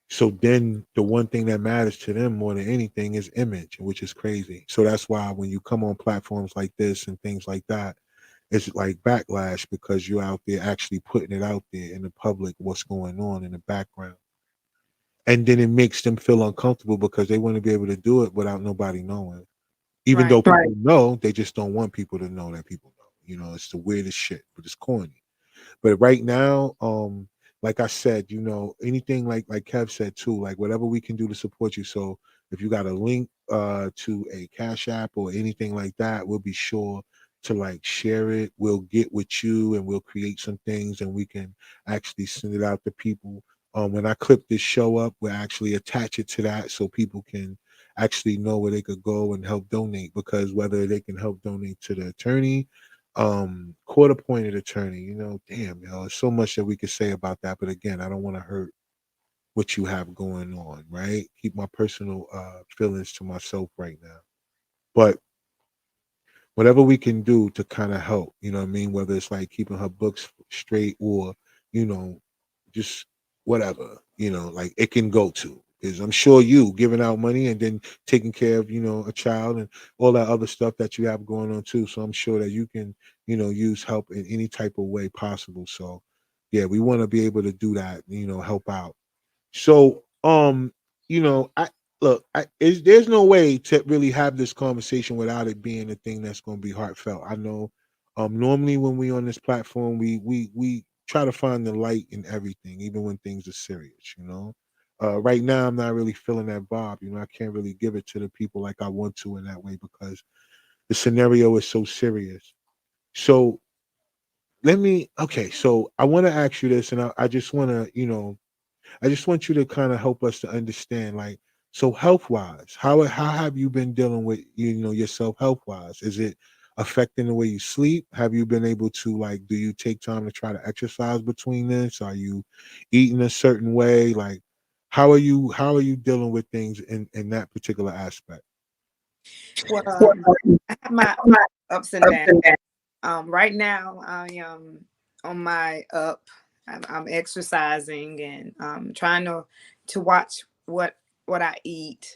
So then the one thing that matters to them more than anything is image, which is crazy. So that's why when you come on platforms like this and things like that, it's like backlash, because you're out there actually putting it out there in the public, what's going on in the background. And then it makes them feel uncomfortable because they want to be able to do it without nobody knowing. Even though Right. people know, they just don't want people to know that people know. It's the weirdest shit, but it's corny. But right now, like I said, anything like Kev said too, like whatever we can do to support you. So if you got a link to a Cash App or anything like that, we'll be sure to like share it. We'll get with you and we'll create some things and we can actually send it out to people. When I clip this show up, we'll actually attach it to that so people can actually know where they could go and help donate, because whether they can help donate to the attorney, court appointed attorney, damn, there's so much that we could say about that, but again, I don't want to hurt what you have going on, right? Keep my personal feelings to myself right now. But whatever we can do to kind of help, what I mean, whether it's like keeping her books straight or, you know, just whatever, like it can go to. Is I'm sure you giving out money and then taking care of, a child and all that other stuff that you have going on too. So I'm sure that you can, use help in any type of way possible. So yeah, we want to be able to do that, help out. So, I look, there's no way to really have this conversation without it being a thing that's going to be heartfelt. I know, normally when we on this platform, we try to find the light in everything, even when things are serious. Right now, I'm not really feeling that vibe. I can't really give it to the people like I want to in that way because the scenario is so serious. So okay. So I want to ask you this, and I just want to, I just want you to kind of help us to understand, like, so health wise, how have you been dealing with yourself health wise? Is it affecting the way you sleep? Have you been able to, like, do you take time to try to exercise between this? Are you eating a certain way? Like, how are you dealing with things in that particular aspect? Well, I have my ups and downs. Right now, I am on my up. I'm exercising and trying to watch what I eat.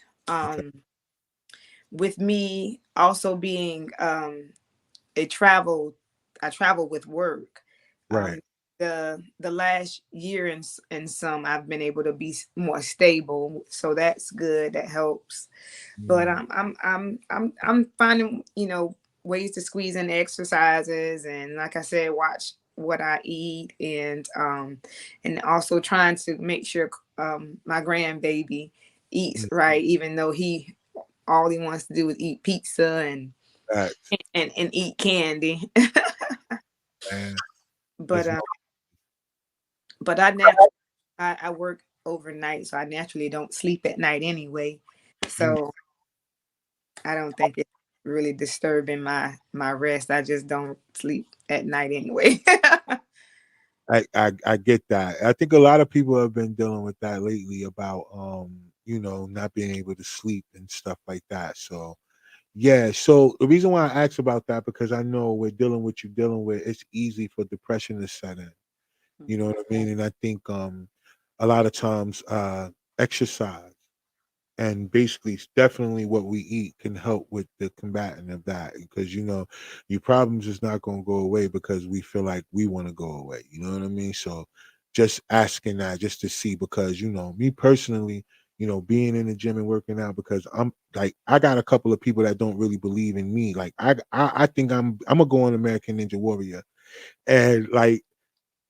With me also being a travel, I travel with work. Right. The last year and some, I've been able to be more stable, so that's good. That helps. But I'm finding ways to squeeze in exercises, and like I said, watch what I eat, and also trying to make sure my grandbaby eats right, even though all he wants to do is eat pizza and Right. and eat candy. Man, but that's but I work overnight, so I naturally don't sleep at night anyway. So I don't think it's really disturbing my rest. I just don't sleep at night anyway. I get that. I think a lot of people have been dealing with that lately about not being able to sleep and stuff like that. So yeah, so the reason why I asked about that, because I know we're dealing with you dealing with, it's easy for depression to set in. You know what I mean? And I think a lot of times exercise and basically it's definitely what we eat can help with the combating of that, because your problems is not going to go away because we feel like we want to go away, you know what I mean? So just asking that just to see, because me personally, being in the gym and working out, because I'm like, I got a couple of people that don't really believe in me, like I think I'm gonna go on American Ninja Warrior, and like,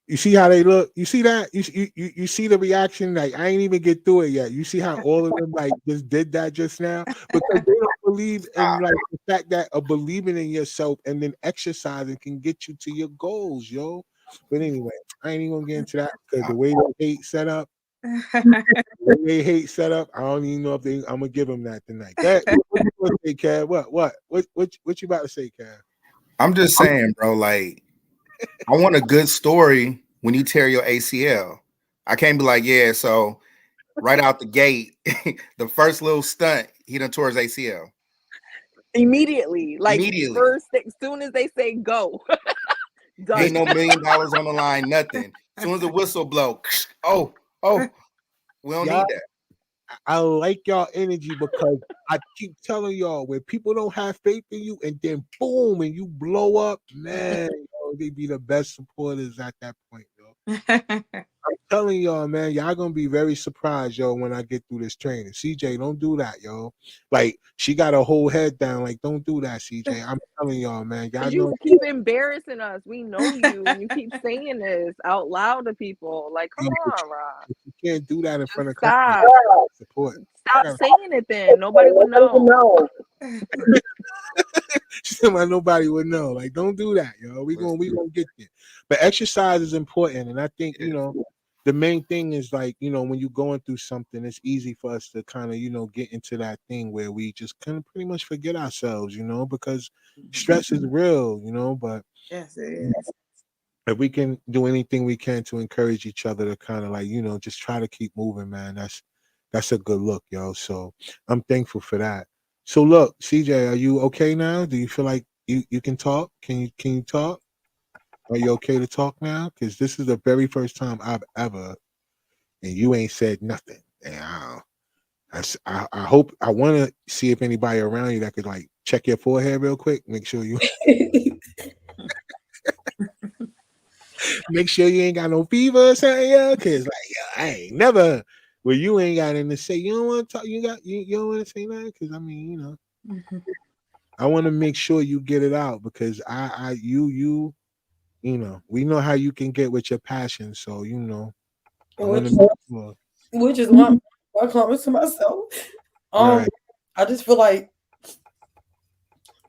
you see how they look? You see that? You see the reaction? Like, I ain't even get through it yet. You see how all of them like just did that just now? Because they don't believe in, like, the fact that believing in yourself and then exercising can get you to your goals, yo. But anyway, I ain't even gonna get into that because the way the hate set up. the way hate set up, I don't even know if I'm gonna give him that tonight. What you gonna say, Kev? What you about to say, Kev? I'm just saying, bro, like, I want a good story when you tear your ACL. I can't be like, yeah, so right out the gate, the first little stunt, he done tore his ACL. Immediately, like Immediately. first thing, soon as they say go. Done. Ain't no $1 million on the line, nothing. As soon as the whistle blow, oh, we don't need that. I like y'all energy because I keep telling y'all when people don't have faith in you and then boom and you blow up, man, yo, they be the best supporters at that point, yo. I'm telling y'all, man, y'all gonna be very surprised, yo, when I get through this training. CJ, don't do that, yo. Like, she got her whole head down. Like, don't do that, CJ. I'm telling y'all, man. Y'all You know keep embarrassing us. We know you, and you keep saying this out loud to people. Like, come on, Rob. you can't do that in front of Stop. support. Stop saying it then. Nobody would know. Nobody would know. Like, don't do that, yo. We gonna get there. But exercise is important, and I think the main thing is like when you're going through something, it's easy for us to kind of get into that thing where we just kind of pretty much forget ourselves, because stress is real, But Yes, it is. if we can do anything we can to encourage each other to kind of like just try to keep moving, man, that's a good look, yo. So I'm thankful for that. So look, CJ, are you okay now? Do you feel like you can talk? Can you talk? Are you okay to talk now? Because this is the very first time I've ever, and you ain't said nothing. And I hope, I want to see if anybody around you that could like check your forehead real quick, make sure you make sure you ain't got no fever or something, yo. Cause like, I ain't never. Well, you ain't got anything to say. You don't want to talk. You don't want to say nothing. Cause I mean, I want to make sure you get it out because you we know how you can get with your passion. So I want to make sure. Which is my comments to myself. Right. I just feel like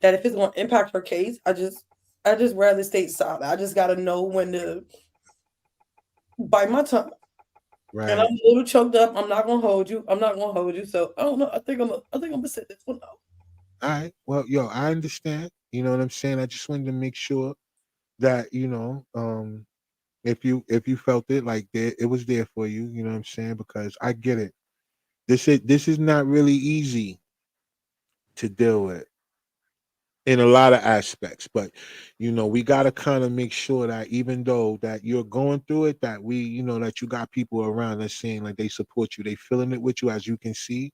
that if it's going to impact her case, I just rather stay silent. I just got to know when to bite my tongue. Right. And I'm a little choked up. I'm not gonna hold you. So I don't know. I think I'm gonna sit this one out. All right. Well, yo, I understand. You know what I'm saying? I just wanted to make sure that if you felt it like it was there for you. You know what I'm saying? Because I get it. This is not really easy to deal with in a lot of aspects, but we got to kind of make sure that even though that you're going through it, that we that you got people around that's saying like they support you, they feeling it with you, as you can see.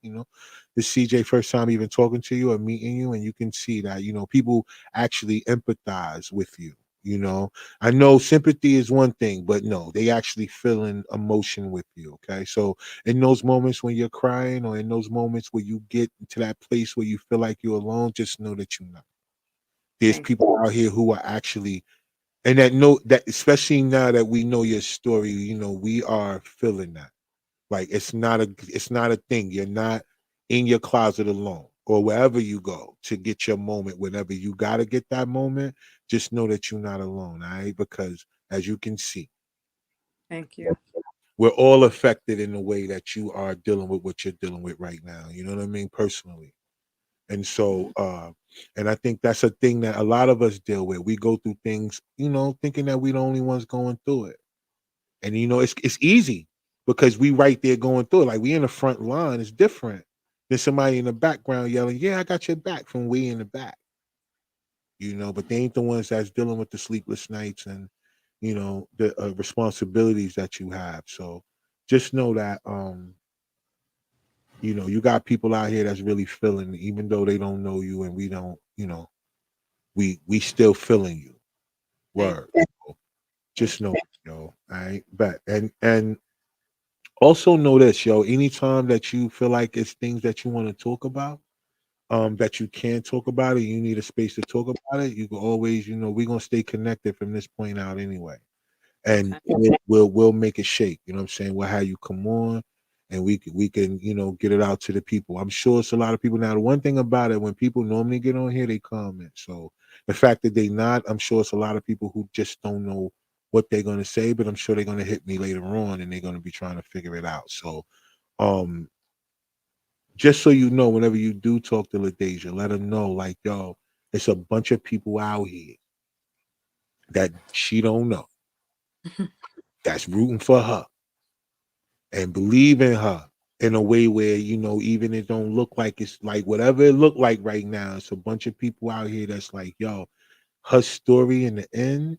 This CJ first time even talking to you or meeting you, and you can see that people actually empathize with you. I know sympathy is one thing, but no, they actually feeling emotion with you. Okay, so in those moments when you're crying, or in those moments where you get to that place where you feel like you're alone, just know that you're not. There's people out here who are actually, and that know that, especially now that we know your story, we are feeling that. Like it's not a thing. You're not in your closet alone or wherever you go to get your moment. Whenever you got to get that moment, just know that you're not alone. All right, because as you can see, Thank you. we're all affected in the way that you are dealing with what you're dealing with right now. You know what I mean? Personally. And so, and I think that's a thing that a lot of us deal with. We go through things, thinking that we're the only ones going through it. And it's easy because we right there going through it. Like we in the front line, it's different than somebody in the background yelling, "Yeah, I got your back," from way in the back. But they ain't the ones that's dealing with the sleepless nights and the responsibilities that you have. So just know that you got people out here that's really feeling, even though they don't know you and we don't, we still feeling you. Word. So just know, all right. But and also know this, yo, anytime that you feel like it's things that you want to talk about, that you can't talk about it, you need a space to talk about it, you can always, we're gonna stay connected from this point out anyway. And we'll make it shake. You know what I'm saying? We'll have you come on and we can get it out to the people. I'm sure it's a lot of people now. The one thing about it, when people normally get on here, they comment. So the fact that they not, I'm sure it's a lot of people who just don't know what they're gonna say, but I'm sure they're gonna hit me later on and they're gonna be trying to figure it out. So Um, just so you know, whenever you do talk to LaDeja, let her know, like, yo, it's a bunch of people out here that she don't know that's rooting for her and believe in her in a way where, you know, even it don't look like it's like whatever it look like right now, it's a bunch of people out here that's like, yo, her story in the end,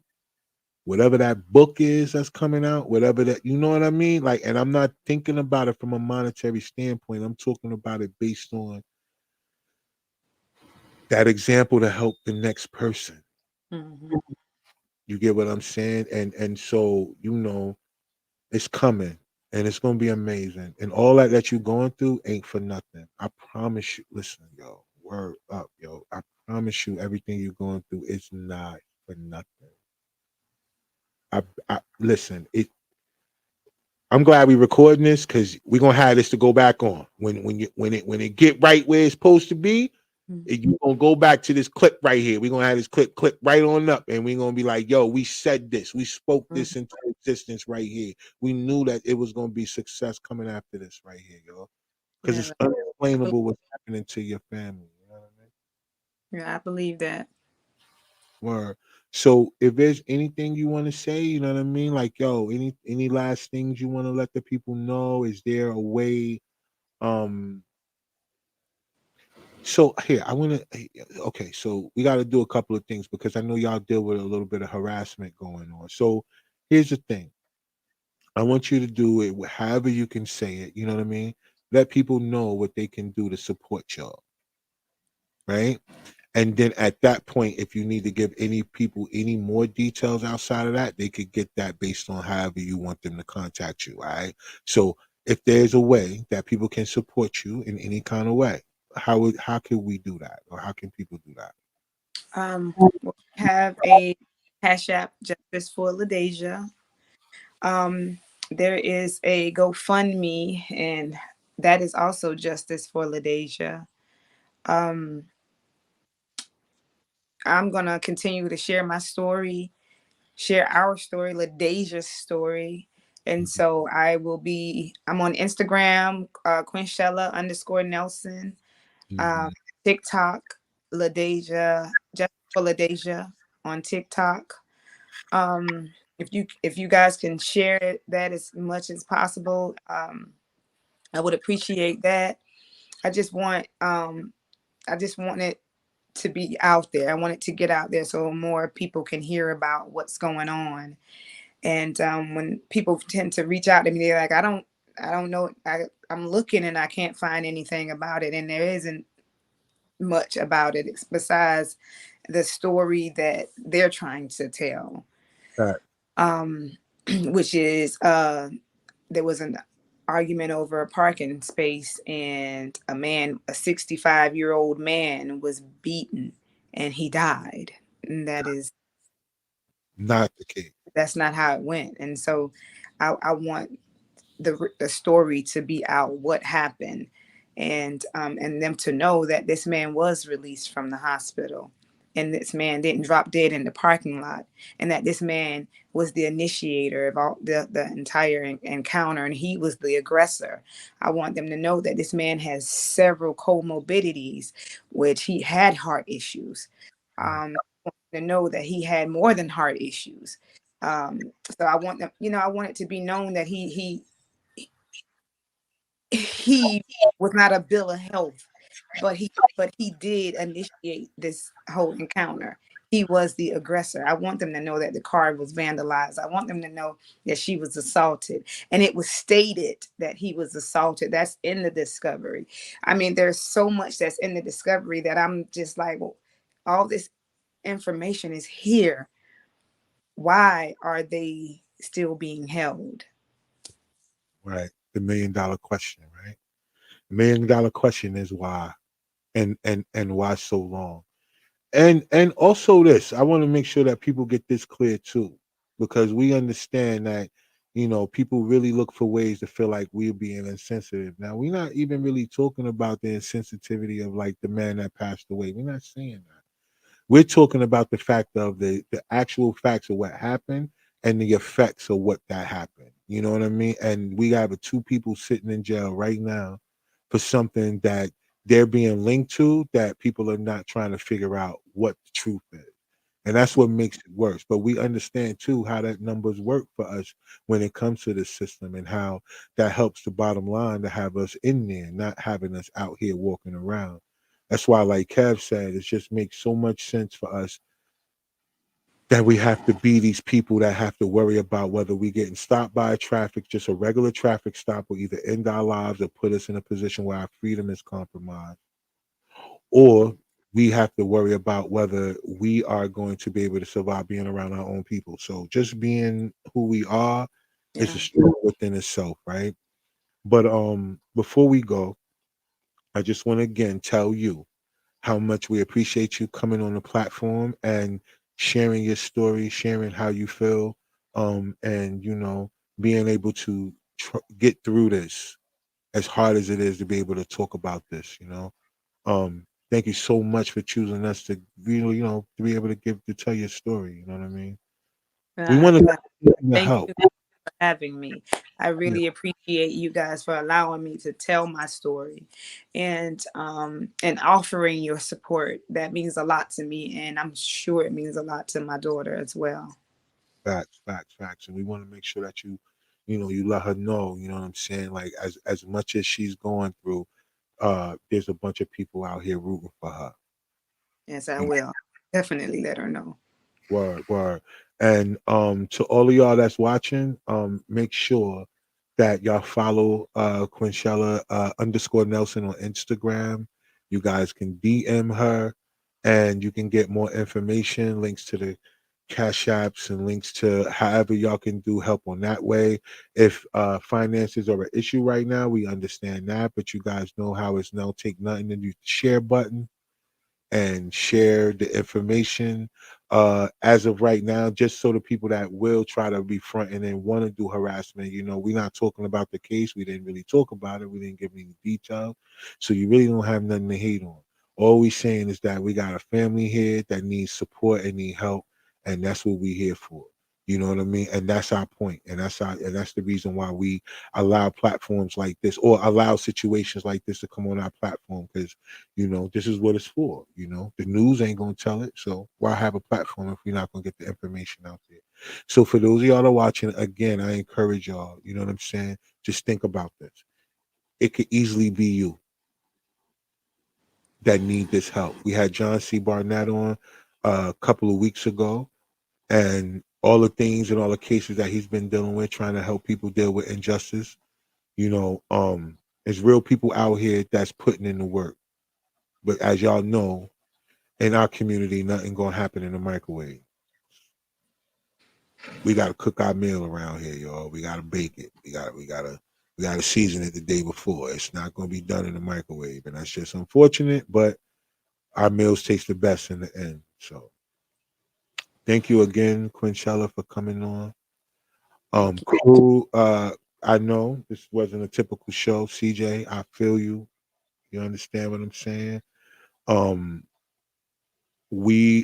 whatever that book is that's coming out, whatever that, you know what I mean? Like, and I'm not thinking about it from a monetary standpoint. I'm talking about it based on that example to help the next person. Mhm. You get what I'm saying? And so, you know, it's coming and it's gonna be amazing. And all that you're going through ain't for nothing. I promise you. Listen, yo, word up, yo. I promise you everything you're going through is not for nothing. I listen, I'm glad we recording this because we're gonna have this to go back on. When it get right where it's supposed to be, you gonna go back to this clip right here. We're gonna have this clip right on up, and we're gonna be like, yo, we said this, we spoke this into existence right here. We knew that it was gonna be success coming after this right here, yo. Because Yeah, it's unexplainable what's happening to your family. You know what I mean? yeah, I believe that. Word. So if there's anything you want to say, you know what I mean? Like, yo, any last things you want to let the people know? Is there a way? Um, so here I want to. Okay, so we got to do a couple of things because I know y'all deal with a little bit of harassment going on. So here's the thing. I want you to do it however you can say it. You know what I mean? Let people know what they can do to support y'all, right? And then at that point, if you need to give any people any more details outside of that, they could get that based on however you want them to contact you. All right. So if there's a way that people can support you in any kind of way, how can we do that? Or how can people do that? We have a Cash App, Justice for LaDeja. There is a GoFundMe, and that is also Justice for LaDeja. Um, I'm gonna continue to share my story, share our story, LaDeja's story. And so I'm on Instagram, Quinshella_Nelson, Mhm. TikTok, LaDeja, just for LaDeja on TikTok. If you guys can share that as much as possible, I would appreciate that. I just want it to be out there. I want it to get out there so more people can hear about what's going on. And when people tend to reach out to me, they're like, I don't know. I'm looking and I can't find anything about it. And there isn't much about it besides the story that they're trying to tell. Right. Um, which is there was an argument over a parking space, and a 65-year-old man was beaten and he died. And Not the case. that's not how it went. And so I want the story to be out, what happened, and them to know that this man was released from the hospital, and this man didn't drop dead in the parking lot, and that this man was the initiator of all the entire encounter, and he was the aggressor. I want them to know that this man has several comorbidities, which he had heart issues. To know that he had more than heart issues. So I want them, I want it to be known that he was not a bill of health, but he did initiate this whole encounter. He was the aggressor. I want them to know that the car was vandalized. I want them to know that she was assaulted, and it was stated that he was assaulted. That's in the discovery. I mean, there's so much that's in the discovery that I'm just like, well, all this information is here. Why are they still being held? Right. The $1 million question, right? The $1 million question is why, and why so long. And also this, I want to make sure that people get this clear too, because we understand that, you know, people really look for ways to feel like we're being insensitive. Now, we're not even really talking about the insensitivity of like the man that passed away. We're not saying that. We're talking about the fact of the actual facts of what happened and the effects of what that happened. You know what I mean? And we have 2 people sitting in jail right now for something that they're being linked to that people are not trying to figure out what the truth is. And that's what makes it worse. But we understand too how that numbers work for us when it comes to this system and how that helps the bottom line to have us in there, not having us out here walking around. That's why, like Kev said, it just makes so much sense for us that we have to be these people that have to worry about whether we getting stopped by traffic, just a regular traffic stop, will either end our lives or put us in a position where our freedom is compromised, or we have to worry about whether we are going to be able to survive being around our own people. So just being who we are is a Yeah. struggle within itself, right? But before we go, I just want to again tell you how much we appreciate you coming on the platform and sharing your story, sharing how you feel, and being able to get through this as hard as it is to be able to talk about this. Thank you so much for choosing us to really, to be able to tell your story. You know what I mean? We want to Thank help. you for having me. I really appreciate you guys for allowing me to tell my story and offering your support. That means a lot to me, and I'm sure it means a lot to my daughter as well. Facts, facts, facts. And we want to make sure that you let her know, you know what I'm saying? Like as much as she's going through, there's a bunch of people out here rooting for her. Yes, I You know, will. Definitely let her know. word, word. And to all of y'all that's watching, make sure that y'all follow Quinchella underscore Nelson on Instagram. You guys can DM her and you can get more information, links to the cash apps and links to however y'all can do help on that way. If finances are an issue right now, we understand that, but you guys know how it's now take nothing to do the share button and share the information as of right now, just so the people that will try to be fronting and want to do harassment, we're not talking about the case. We didn't really talk about it. We didn't give any details. So you really don't have nothing to hate on. All we saying is that we got a family here that needs support and need help, and that's what we here for. You know what I mean? And that's our point. And that's the reason why we allow platforms like this or allow situations like this to come on our platform, because this is what it's for. The news ain't gonna tell it, so why have a platform if we're not gonna get the information out there? So for those of y'all that are watching, again, I encourage y'all. You know what I'm saying? Just think about this. It could easily be you that need this help. We had John C. Barnett on a couple of weeks ago, and all the things and all the cases that he's been dealing with, trying to help people deal with injustice. There's real people out here that's putting in the work. But as y'all know, in our community, nothing gonna happen in the microwave. We gotta cook our meal around here, y'all. We gotta bake it. We gotta season it the day before. It's not gonna be done in the microwave, and that's just unfortunate. But our meals taste the best in the end. So, thank you again, Quinchella, for coming on. Thank you. Crew. I know this wasn't a typical show. CJ, I feel you. You understand what I'm saying? Um,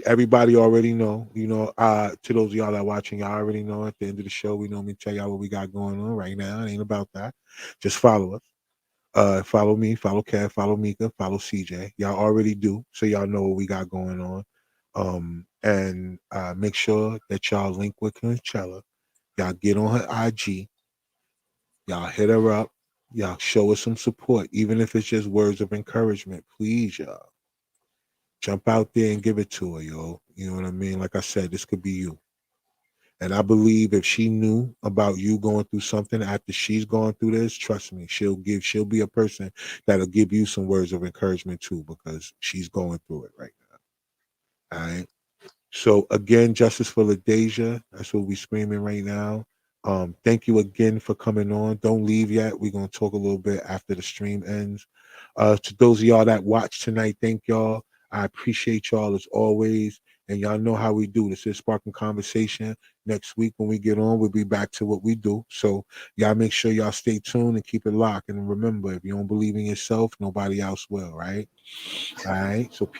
everybody already know, to those of y'all that are watching, y'all already know at the end of the show, we normally tell y'all what we got going on right now. It ain't about that. Just follow us. Follow me, follow Kev, follow Mika, follow CJ. Y'all already do, so y'all know what we got going on. And make sure that y'all link with Conchella. Y'all get on her IG. Y'all hit her up. Y'all show her some support, even if it's just words of encouragement. Please, y'all. Jump out there and give it to her, yo. You know what I mean? Like I said, this could be you. And I believe if she knew about you going through something after she's gone through this, trust me, she'll be a person that'll give you some words of encouragement too, because she's going through it right now. All right. So again, justice for LaDeja. That's what we're screaming right now. Thank you again for coming on. Don't leave yet. We're gonna talk a little bit after the stream ends. To those of y'all that watch tonight, thank y'all. I appreciate y'all as always. And y'all know how we do. This is Sparking Conversation. Next week when we get on, we'll be back to what we do. So y'all make sure y'all stay tuned and keep it locked. And remember, if you don't believe in yourself, nobody else will, right? All right. So